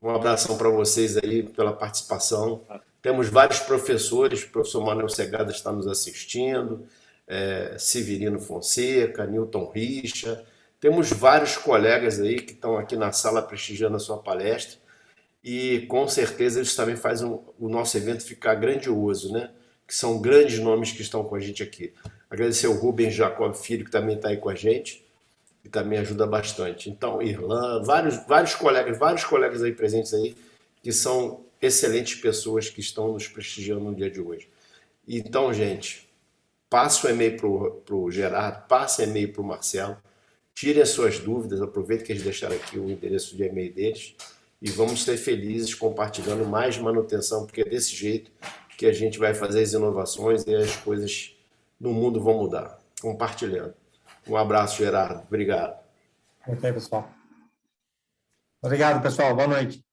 Um abração para vocês aí pela participação. Temos vários professores, o professor Manuel Segada está nos assistindo, Severino Fonseca, Newton Richa. Temos vários colegas aí que estão aqui na sala prestigiando a sua palestra, e com certeza isso também faz o nosso evento ficar grandioso, né? Que são grandes nomes que estão com a gente aqui. Agradecer ao Rubens Jacob Filho, que também está aí com a gente, e também ajuda bastante. Então, Irlan, vários colegas aí presentes aí, que são excelentes pessoas que estão nos prestigiando no dia de hoje. Então, gente, passe o e-mail para o Gerardo, passe o e-mail para o Marcelo, tirem as suas dúvidas, aproveite que eles deixaram aqui o endereço de e-mail deles, e vamos ser felizes compartilhando mais manutenção, porque é desse jeito que a gente vai fazer as inovações e as coisas no mundo vão mudar, compartilhando. Um abraço, Gerardo. Obrigado. Ok, pessoal. Obrigado, pessoal. Boa noite.